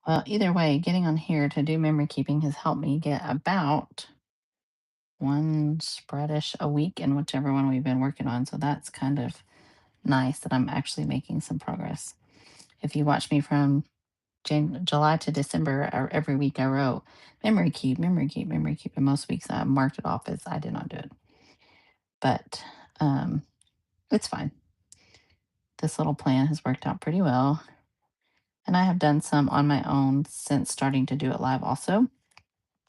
Well, either way, getting on here to do memory keeping has helped me get about one spreadish a week in whichever one we've been working on. So that's kind of nice that I'm actually making some progress. If you watch me from July to December, every week I wrote memory keep, memory keep, memory keep. And most weeks I marked it off as I did not do it. But um, it's fine. This little plan has worked out pretty well. And I have done some on my own since starting to do it live also.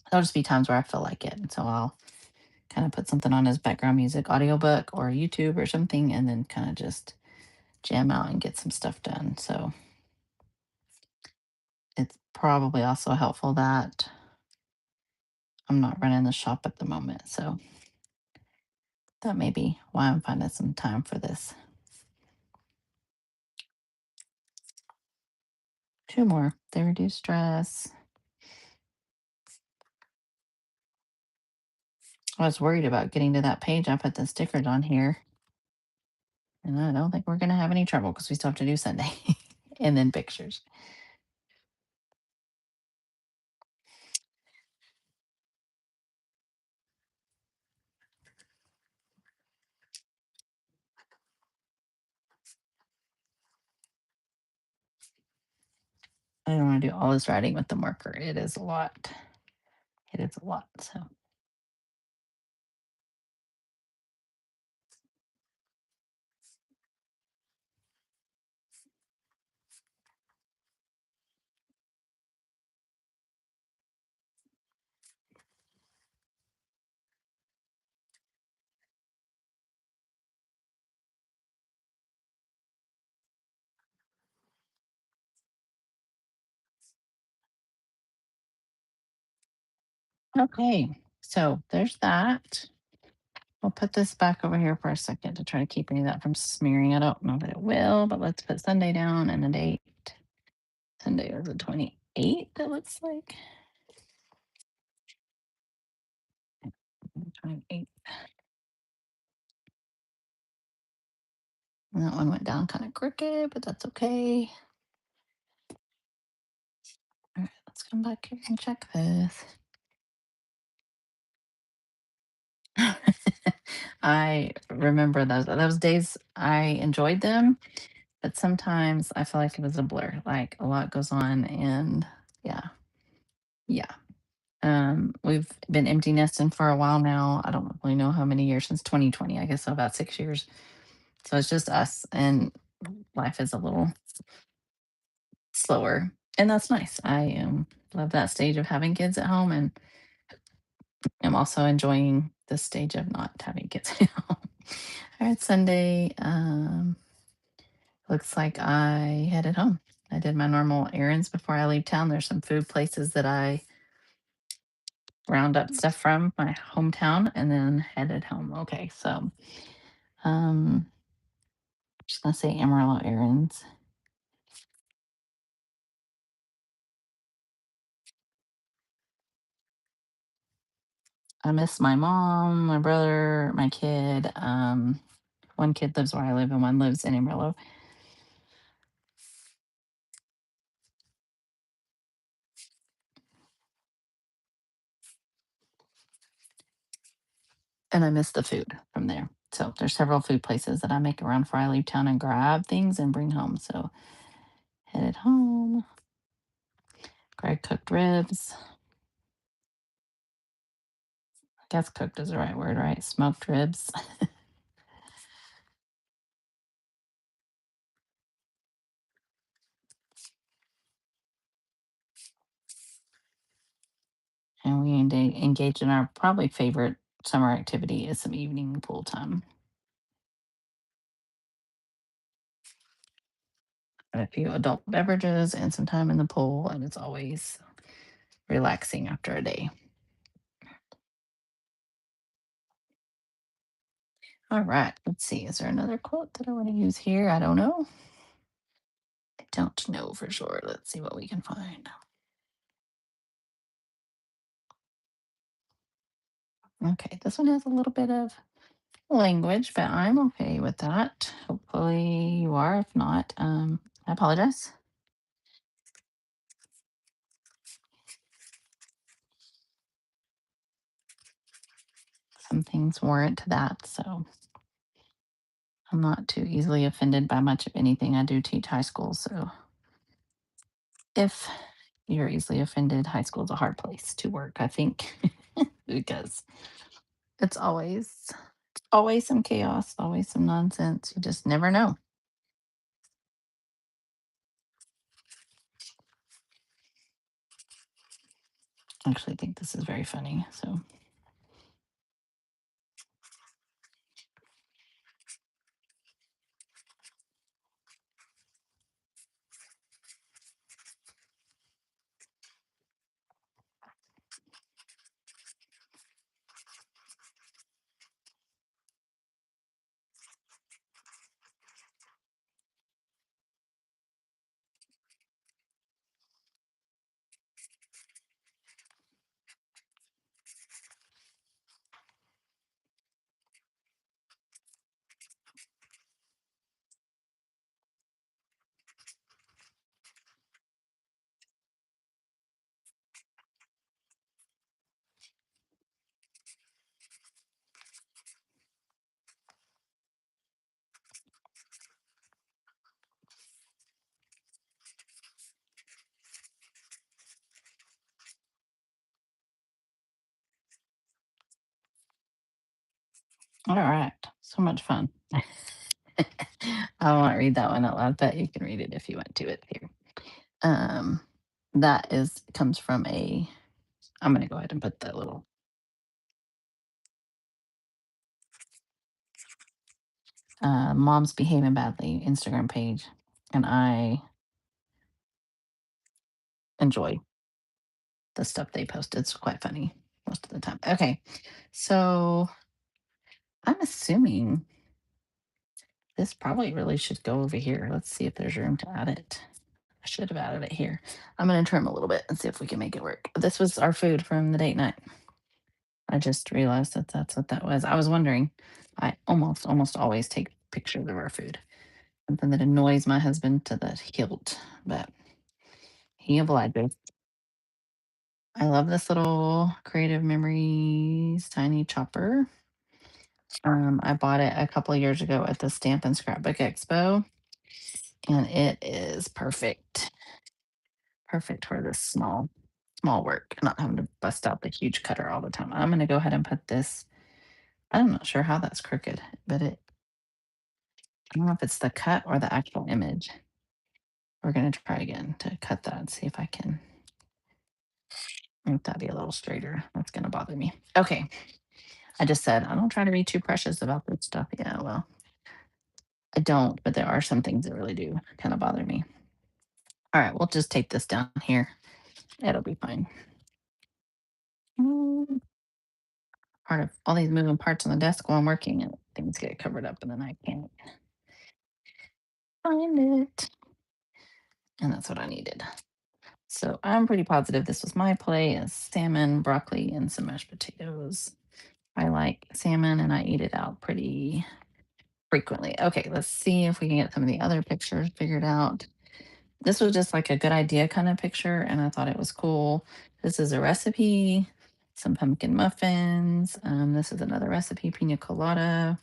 There'll just be times where I feel like it. And so I'll kind of put something on as background music, audiobook or YouTube or something, and then kind of just jam out and get some stuff done. So it's probably also helpful that I'm not running the shop at the moment. So that may be why I'm finding some time for this. Two more. They reduce stress. I was worried about getting to that page. I put the stickers on here, and I don't think we're going to have any trouble because we still have to do Sunday and then pictures. I don't want to do all this writing with the marker. It is a lot. It is a lot. So, okay. So there's that. I'll put this back over here for a second to try to keep any of that from smearing. I don't know that it will, but let's put Sunday down and a date. Sunday is the 28th, it looks like. 28th. And that one went down kind of crooked, but that's okay. All right, let's come back here and check this. I remember those days. I enjoyed them, but sometimes I feel like it was a blur. Like a lot goes on, and yeah, yeah. We've been empty nesting for a while now. I don't really know how many years since 2020. I guess so about 6 years. So it's just us, and life is a little slower, and that's nice. I love that stage of having kids at home, and I'm also enjoying the stage of not having kids at home. All right, Sunday. Looks like I headed home. I did my normal errands before I leave town. There's some food places that I round up stuff from my hometown and then headed home. Okay, so um just gonna say Amarillo errands. I miss my mom, my brother, my kid. One kid lives where I live and one lives in Amarillo. And I miss the food from there. So there's several food places that I make around before I leave town and grab things and bring home. So headed home. Greg cooked ribs. I guess cooked is the right word, right? Smoked ribs. And we engaged in our probably favorite summer activity is some evening pool time. And a few adult beverages and some time in the pool, and it's always relaxing after a day. All right, let's see. Is there another quote that I want to use here? I don't know. I don't know for sure. Let's see what we can find. Okay, this one has a little bit of language, but I'm okay with that. Hopefully you are. If not, I apologize. Some things warrant that, so I'm not too easily offended by much of anything. I do teach high school, so if you're easily offended, high school is a hard place to work, I think, because it's always some chaos, always some nonsense. You just never know. actually think this is very funny. So, all right. So much fun. I won't read that one out loud, but you can read it if you want to. It here. Um, that is comes from a. I'm gonna go ahead and put that little "Mom's Behaving Badly" Instagram page, and I enjoy the stuff they post. It's quite funny most of the time. Okay, so I'm assuming this probably really should go over here. Let's see if there's room to add it. I should have added it here. I'm gonna trim a little bit and see if we can make it work. This was our food from the date night. I just realized that that's what that was. I was wondering. I almost always take pictures of our food. Something that annoys my husband to the hilt, but he obliges. I love this little Creative Memories tiny chopper. I bought it a couple of years ago at the Stamp and Scrapbook Expo, and it is perfect. Perfect for this small work, not having to bust out the huge cutter all the time. I'm gonna go ahead and put this. I'm not sure how that's crooked, but I don't know if it's the cut or the actual image. We're gonna try again to cut that and see if I can make that be a little straighter. That's gonna bother me. Okay. I just said I don't try to be too precious about this stuff. Yeah, well, I don't, but there are some things that really do kind of bother me. All right, we'll just tape this down here. It'll be fine. Mm, Part of all these moving parts on the desk while I'm working and things get covered up and then I can't find it. And that's what I needed. So I'm pretty positive this was my play is salmon, broccoli, and some mashed potatoes. I like salmon and I eat it out pretty frequently. Okay, let's see if we can get some of the other pictures figured out. This was just like a good idea kind of picture, and I thought it was cool. This is a recipe, some pumpkin muffins. This is another recipe, pina colada.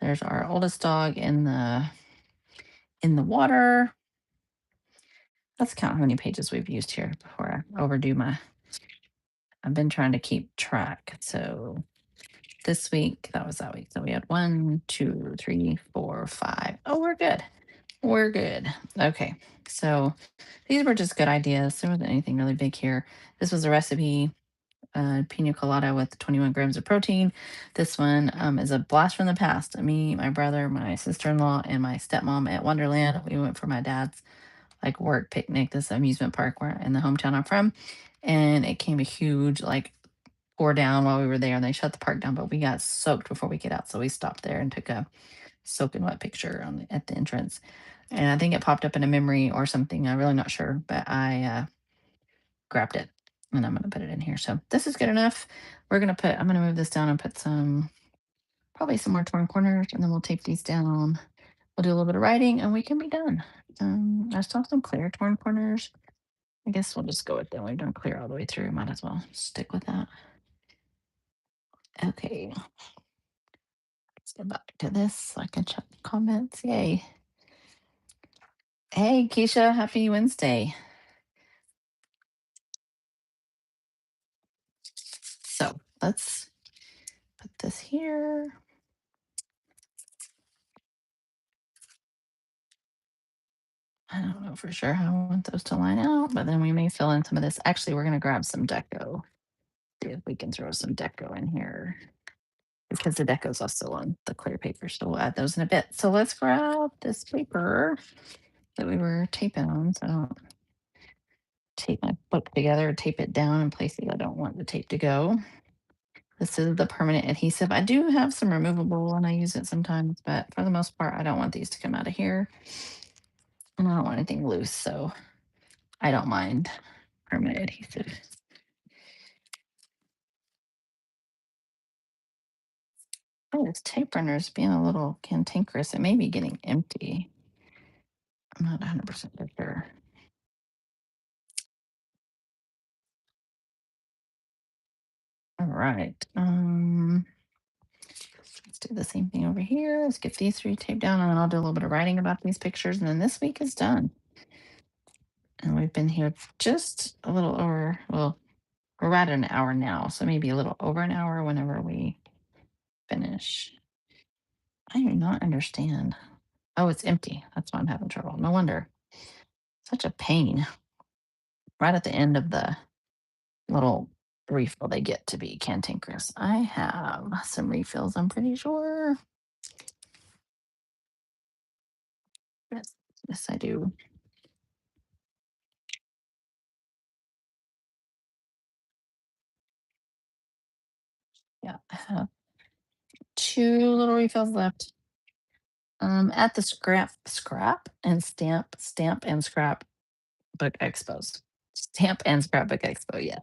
There's our oldest dog in the water. Let's count how many pages we've used here before I overdo my. I've been trying to keep track. So this week, that was that week. So we had one, two, three, four, five. Oh, we're good. We're good. Okay. So these were just good ideas. There wasn't anything really big here. This was a recipe, pina colada with 21 grams of protein. This one is a blast from the past. Me, my brother, my sister-in-law, and my stepmom at Wonderland. We went for my dad's like work picnic, this amusement park where in the hometown I'm from. And it came a huge like pour down while we were there and they shut the park down, but we got soaked before we get out. So we stopped there and took a soaking wet picture at the entrance. And I think it popped up in a memory or something. I'm really not sure, but I grabbed it and I'm going to put it in here. So this is good enough. I'm going to move this down and put probably some more torn corners and then we'll tape these down. We'll do a little bit of writing and we can be done. I still have some clear torn corners. I guess we'll just go with that. We've done clear all the way through. Might as well stick with that. Okay, let's get back to this so I can check the comments. Yay. Hey, Keisha, happy Wednesday. So let's put this here. I don't know for sure how I want those to line out, but then we may fill in some of this. Actually, we're going to grab some deco. see if we can throw some deco in here because the deco's also on the clear paper. So we'll add those in a bit. So let's grab this paper that we were taping on. So I don't tape my book together, tape it down in places I don't want the tape to go. This is the permanent adhesive. I do have some removable and I use it sometimes, but for the most part, I don't want these to come out of here. And I don't want anything loose, so I don't mind permanent adhesive. Oh, this tape runner is being a little cantankerous. It may be getting empty. I'm not 100% sure. All right. Let's do the same thing over here. Let's get these three taped down, and then I'll do a little bit of writing about these pictures. And then this week is done. And we've been here just a little over, well, we're at an hour now. So maybe a little over an hour whenever we finish. I do not understand. Oh, it's empty. That's why I'm having trouble. No wonder. Such a pain. Right at the end of the little refill, they get to be cantankerous. I have some refills, I'm pretty sure. Yes, yes, I do. Yeah, I have two little refills left. At the stamp and scrap book expos. Stamp and scrapbook expo, yes.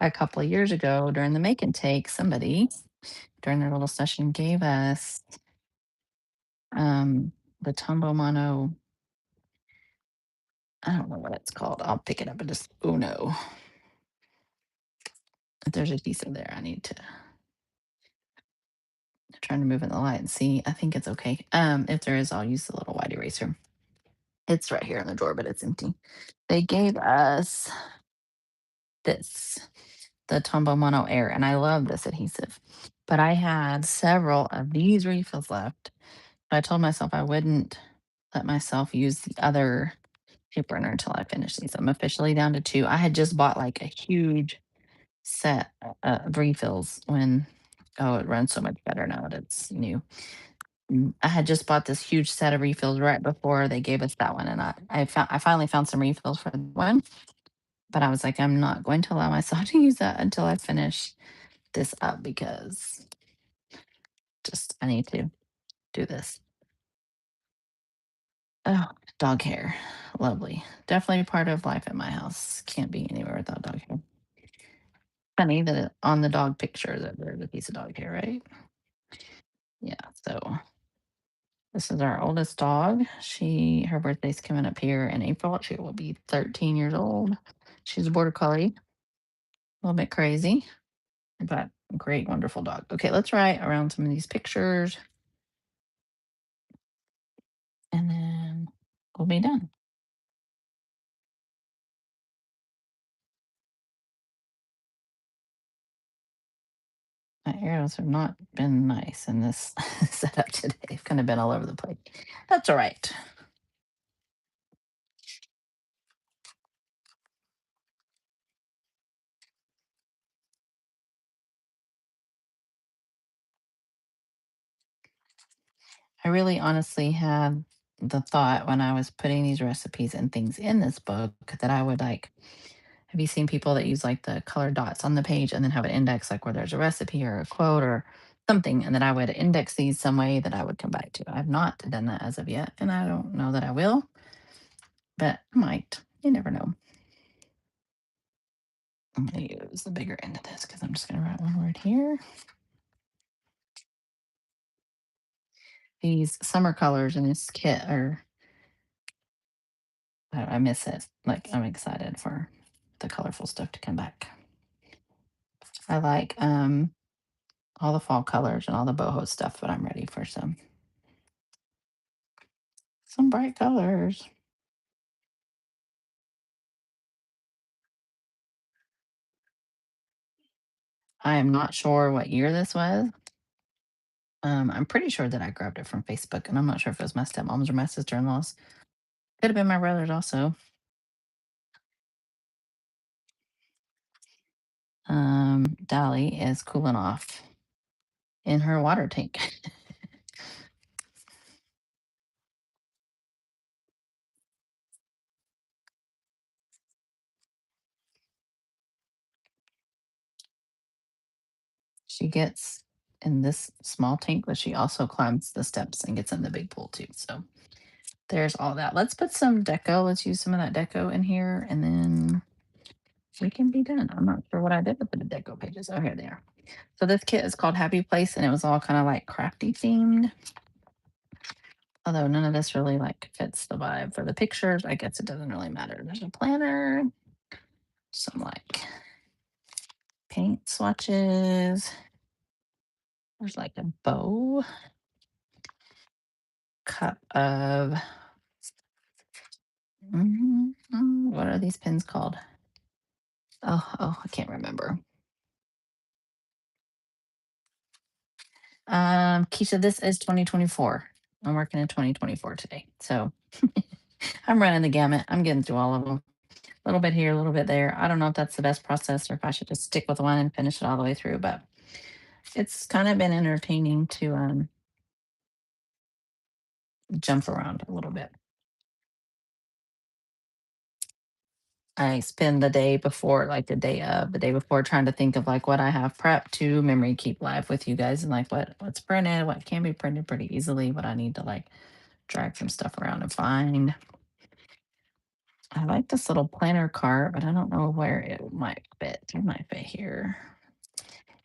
A couple of years ago during the make and take, somebody during their little session gave us the Tombow Mono. I don't know what it's called. I'll pick it up and just Uno. If there's a adhesive there, I need to trying to move in the light and see. I think it's okay. If there is, I'll use the little white eraser. It's right here in the drawer, but it's empty. They gave us this, the Tombow Mono Air, and I love this adhesive. But I had several of these refills left. I told myself I wouldn't let myself use the other tape burner until I finish these. I'm officially down to two. I had just bought like a huge set of refills when, oh, it runs so much better now that it's new. I had just bought this huge set of refills right before they gave us that one, and I finally found some refills for the one, but I was like, I'm not going to allow myself to use that until I finish this up because just I need to do this. Oh, dog hair, lovely. Definitely part of life at my house. Can't be anywhere without dog hair. Funny that on the dog picture that there's a piece of dog hair, right? Yeah. So this is our oldest dog. Her birthday's coming up here in April. She will be 13 years old. She's a border collie, a little bit crazy, but a great, wonderful dog. Okay, let's write around some of these pictures and then we'll be done. My arrows have not been nice in this setup today. They've kind of been all over the place. That's all right. I really honestly had the thought when I was putting these recipes and things in this book that I would like. Have you seen people that use like the colored dots on the page and then have an index, like where there's a recipe or a quote or something, and that I would index these some way that I would come back to? I've not done that as of yet, and I don't know that I will, but I might. You never know. I'm going to use the bigger end of this because I'm just going to write one word here. These summer colors in this kit are, I miss it. Like, I'm excited for the colorful stuff to come back. I like all the fall colors and all the boho stuff, but I'm ready for some bright colors. I am not sure what year this was. I'm pretty sure that I grabbed it from Facebook, and I'm not sure if it was my stepmom's or my sister-in-law's. Could have been my brother's also. Dolly is cooling off in her water tank. She gets in this small tank, but she also climbs the steps and gets in the big pool too. So there's all that. Let's put some deco. Let's use some of that deco in here and then we can be done. I'm not sure what I did with the deco pages. Oh, here they are. So this kit is called Happy Place and it was all kind of like crafty themed. Although none of this really like fits the vibe for the pictures. I guess it doesn't really matter. There's a planner, some like paint swatches. There's like a bow, cup of what are these pins called? Oh, I can't remember. Keisha, this is 2024. I'm working in 2024 today. So I'm running the gamut. I'm getting through all of them. A little bit here, a little bit there. I don't know if that's the best process or if I should just stick with one and finish it all the way through, but it's kind of been entertaining to jump around a little bit. I spend the day before, like the day before, trying to think of like what I have prepped to memory keep live with you guys, and like what's printed, what can be printed pretty easily, what I need to like drag some stuff around and find. I like this little planner cart, but I don't know where it might fit. It might fit here.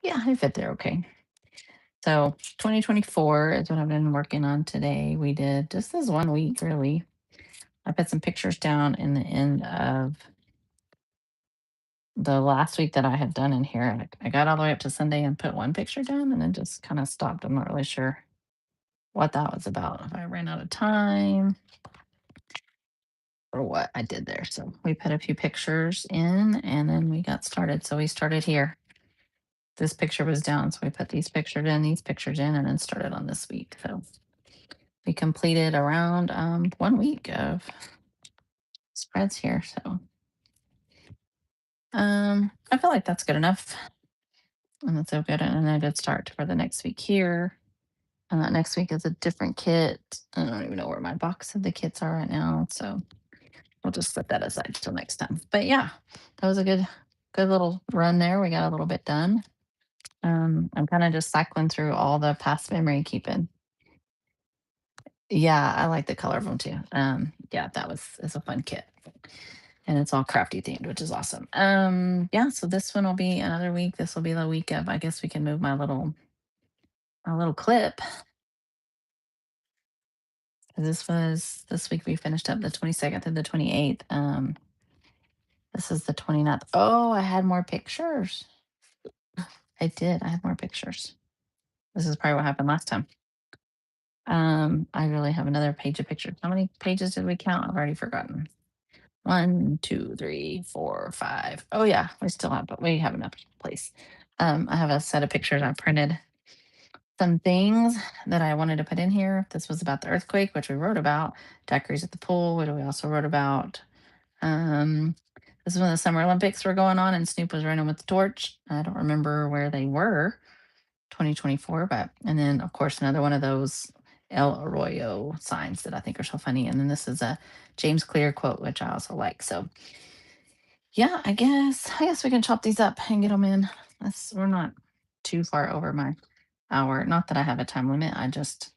Yeah, it fit there. Okay. So 2024 is what I've been working on today. We did just this one week, really. I put some pictures down in the end of the last week that I had done in here. I got all the way up to Sunday and put one picture down and then just kind of stopped. I'm not really sure what that was about. If I ran out of time or what I did there. So we put a few pictures in and then we got started. So we started here. This picture was down. So we put these pictures in, and then started on this week. So we completed around 1 week of spreads here. So I feel like that's good enough. And that's so good and a good start for the next week here. Next week is a different kit. I don't even know where my box of the kits are right now. So we'll just set that aside till next time. But yeah, that was a good little run there. We got a little bit done. I'm kind of just cycling through all the past memory keeping. Yeah, I like the color of them too. Yeah, that was it's a fun kit. And it's all crafty themed, which is awesome. Yeah, so this one will be another week. This will be the week of I guess we can move my little clip. This week we finished up the 22nd through the 28th. This is the 29th. Oh, I had more pictures. I did. I had more pictures. This is probably what happened last time. I really have another page of pictures. How many pages did we count? I've already forgotten. One, two, three, four, five. Oh yeah, we have enough place. I have a set of pictures I printed. Some things that I wanted to put in here. This was about the earthquake, which we wrote about. Daiquiris at the pool, which we also wrote about. Um, this is when the Summer Olympics were going on and Snoop was running with the torch. I don't remember where they were, 2024, but and then of course another one of those El Arroyo signs that I think are so funny. And then this is a James Clear quote, which I also like. So yeah, I guess we can chop these up and get them in. We're not too far over my hour. Not that I have a time limit. I just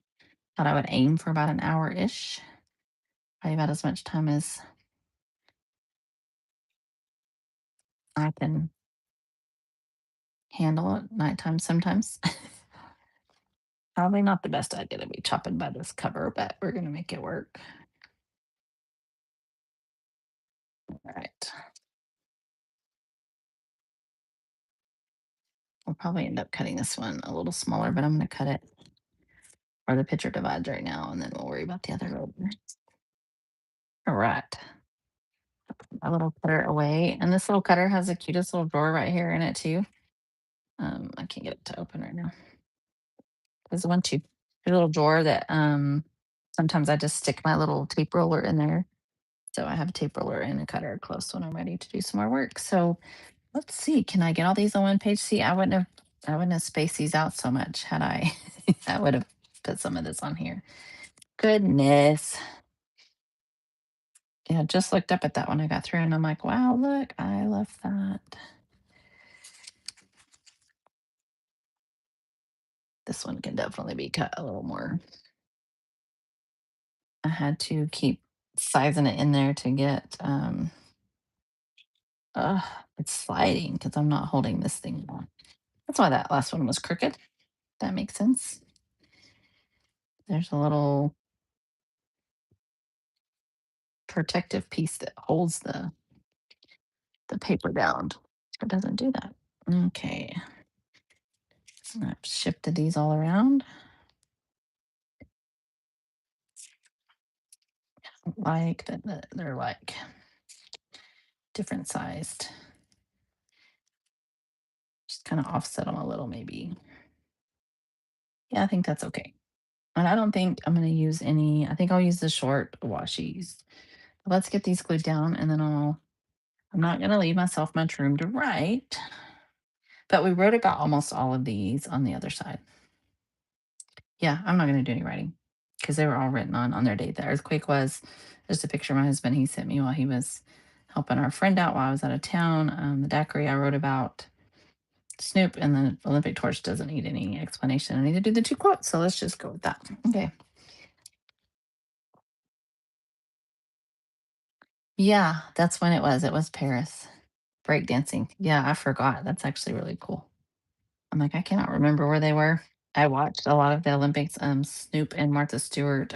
thought I would aim for about an hour ish. Probably about as much time as I can handle at nighttime sometimes. Probably not the best idea to be chopping by this cover, but we're gonna make it work. All right. We'll probably end up cutting this one a little smaller, but I'm gonna cut it where the picture divides right now, and then we'll worry about the other later. All right. My little cutter away. And this little cutter has the cutest little drawer right here in it too. I can't get it to open right now. There's one too. A little drawer that sometimes I just stick my little tape roller in there. So I have a tape roller and a cutter close when I'm ready to do some more work. So Let's see. Can I get all these on one page? See, I wouldn't have spaced these out so much had I. I would have put some of this on here. Goodness. Yeah, just looked up at that when I got through and I'm like, wow, look, I love that. This one can definitely be cut a little more. I had to keep sizing it in there to get uh it's sliding because I'm not holding this thing on. That's why that last one was crooked. That makes sense. There's a little protective piece that holds the paper down. It doesn't do that. Okay. I've shifted these all around. Like that they're like different sized. Just kind of offset them a little, maybe. Yeah, I think that's okay. And I don't think I'm gonna use any. I think I'll use the short washies. Let's get these glued down, and then I'm not gonna leave myself much room to write. But we wrote about almost all of these on the other side. Yeah, I'm not gonna do any writing because they were all written on their date. The earthquake was just a picture my husband he sent me while he was helping our friend out while I was out of town. The daiquiri I wrote about Snoop, and the Olympic torch doesn't need any explanation. I need to do the two quotes, so let's just go with that. Okay. Yeah, that's when it was. It was Paris. Breakdancing. Yeah, I forgot. That's actually really cool. I'm like, I cannot remember where they were. I watched a lot of the Olympics. Snoop and Martha Stewart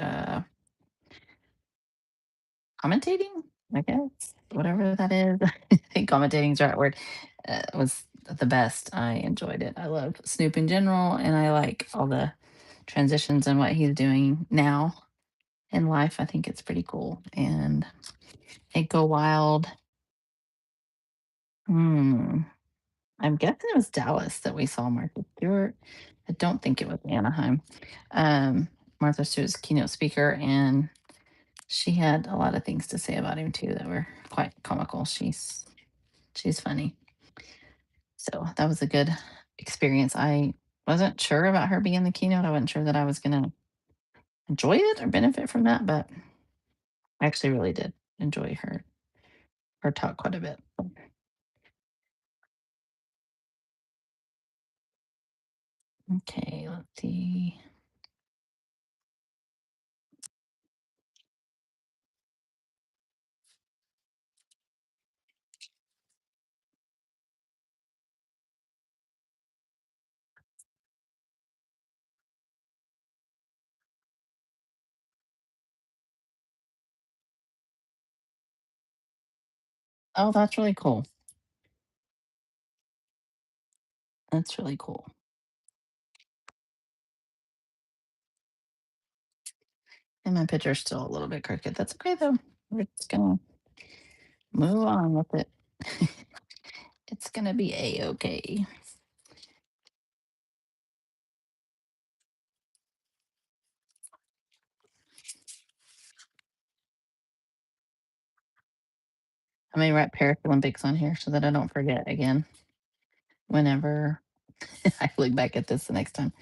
commentating, I guess, whatever that is. I think commentating is the right word. Was the best. I enjoyed it. I love Snoop in general, and I like all the transitions and what he's doing now in life. I think it's pretty cool. And it Go Wild. Hmm. I'm guessing it was Dallas that we saw Martha Stewart. I don't think it was Anaheim. Um, Martha Stewart's keynote speaker, and she had a lot of things to say about him too that were quite comical. She's funny. So that was a good experience. I wasn't sure about her being the keynote. I wasn't sure that I was gonna enjoy it or benefit from that, but I actually really did enjoy her talk quite a bit. Okay, let's see. Oh, that's really cool. That's really cool. And my picture's still a little bit crooked. That's okay though. We're just gonna move on with it. It's gonna be a-okay. I may write Paris Olympics on here so that I don't forget again whenever I look back at this the next time.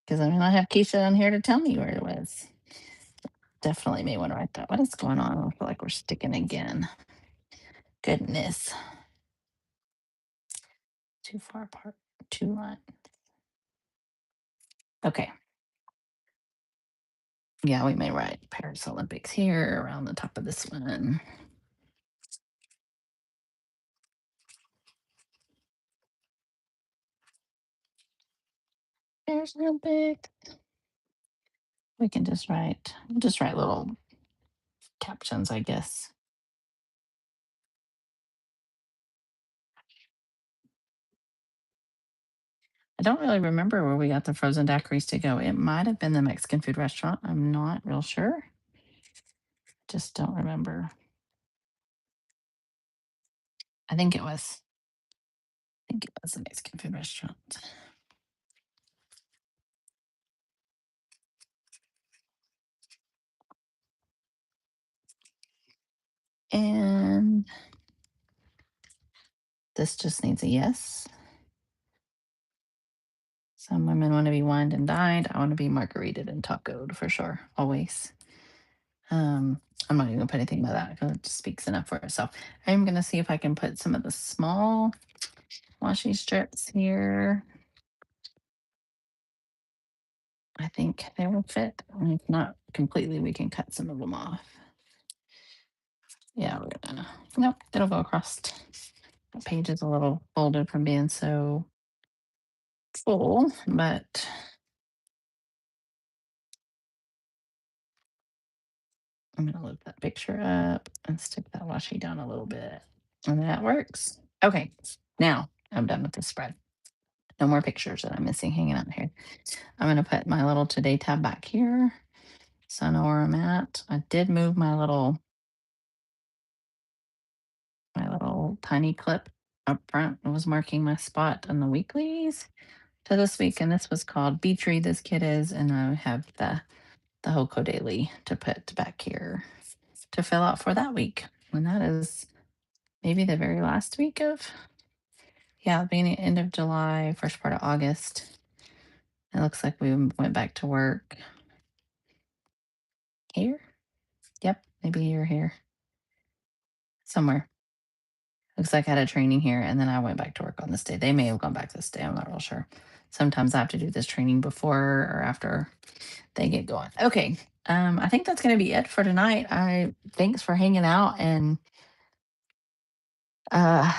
Because I mean, I have Keisha on here to tell me where it was. Definitely may want to write that. What is going on? I feel like we're sticking again. Goodness. Too far apart. Two line. Okay. Yeah, we may write Paris Olympics here around the top of this one. Paris Olympics. We can just write little captions, I guess. I don't really remember where we got the frozen daiquiris to go. It might have been the Mexican food restaurant. I'm not real sure. Just don't remember. I think it was. I think it was the Mexican food restaurant. And This just needs a yes. Some women want to be wined and dined. I want to be margaritaed and tacoed for sure, always. Um, I'm not even gonna put anything about that because it just speaks enough for itself. I'm gonna see if I can put some of the small washi strips here. I think they will fit. And if not completely, we can cut some of them off. Yeah, we're gonna. Nope, it'll go across. The page is a little folded from being so full, but I'm gonna lift that picture up and stick that washi down a little bit. And that works. Okay, now I'm done with the spread. No more pictures that I'm missing hanging out here. I'm gonna put my little today tab back here so I know where I'm at. I did move my little tiny clip up front. It was marking my spot on the weeklies to this week, and this was called Beach Read This Kid Is, and I have the Hoko Daily to put back here to fill out for that week. And that is maybe the very last week of, yeah, beginning end of July, first part of August. It looks like we went back to work here. Yep, maybe you're here somewhere. Looks like I had a training here and then I went back to work on this day. They may have gone back this day. I'm not real sure. Sometimes I have to do this training before or after they get going. Okay. I think that's going to be it for tonight. I thanks for hanging out and uh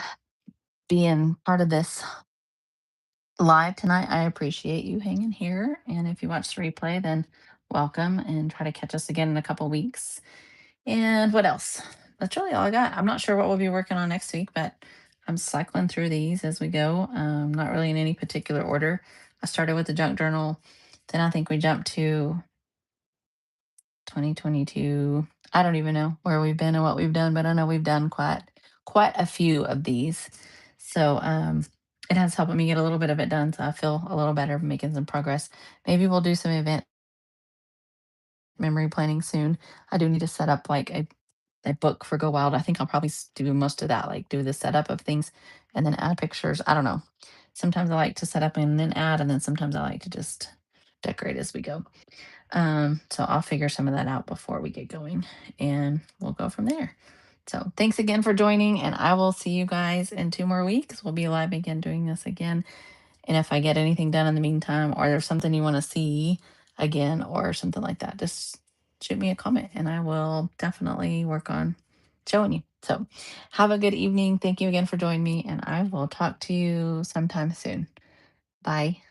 being part of this live tonight. I appreciate you hanging here. And if you watch the replay, then welcome and try to catch us again in a couple weeks. And what else? That's really all I got. I'm not sure what we'll be working on next week, but I'm cycling through these as we go. Not really in any particular order. I started with the junk journal. Then I think we jumped to 2022. I don't even know where we've been and what we've done, but I know we've done quite a few of these. So it has helped me get a little bit of it done. So I feel a little better making some progress. Maybe we'll do some event memory planning soon. I do need to set up like a book for Go Wild. I think I'll probably do most of that, like do the setup of things and then add pictures. I don't know. Sometimes I like to set up and then add, and then sometimes I like to just decorate as we go. So I'll figure some of that out before we get going and we'll go from there. So thanks again for joining, and I will see you guys in 2 more weeks. We'll be live again doing this again. And if I get anything done in the meantime, or there's something you want to see again or something like that, just shoot me a comment and I will definitely work on showing you. So have a good evening. Thank you again for joining me, and I will talk to you sometime soon. Bye.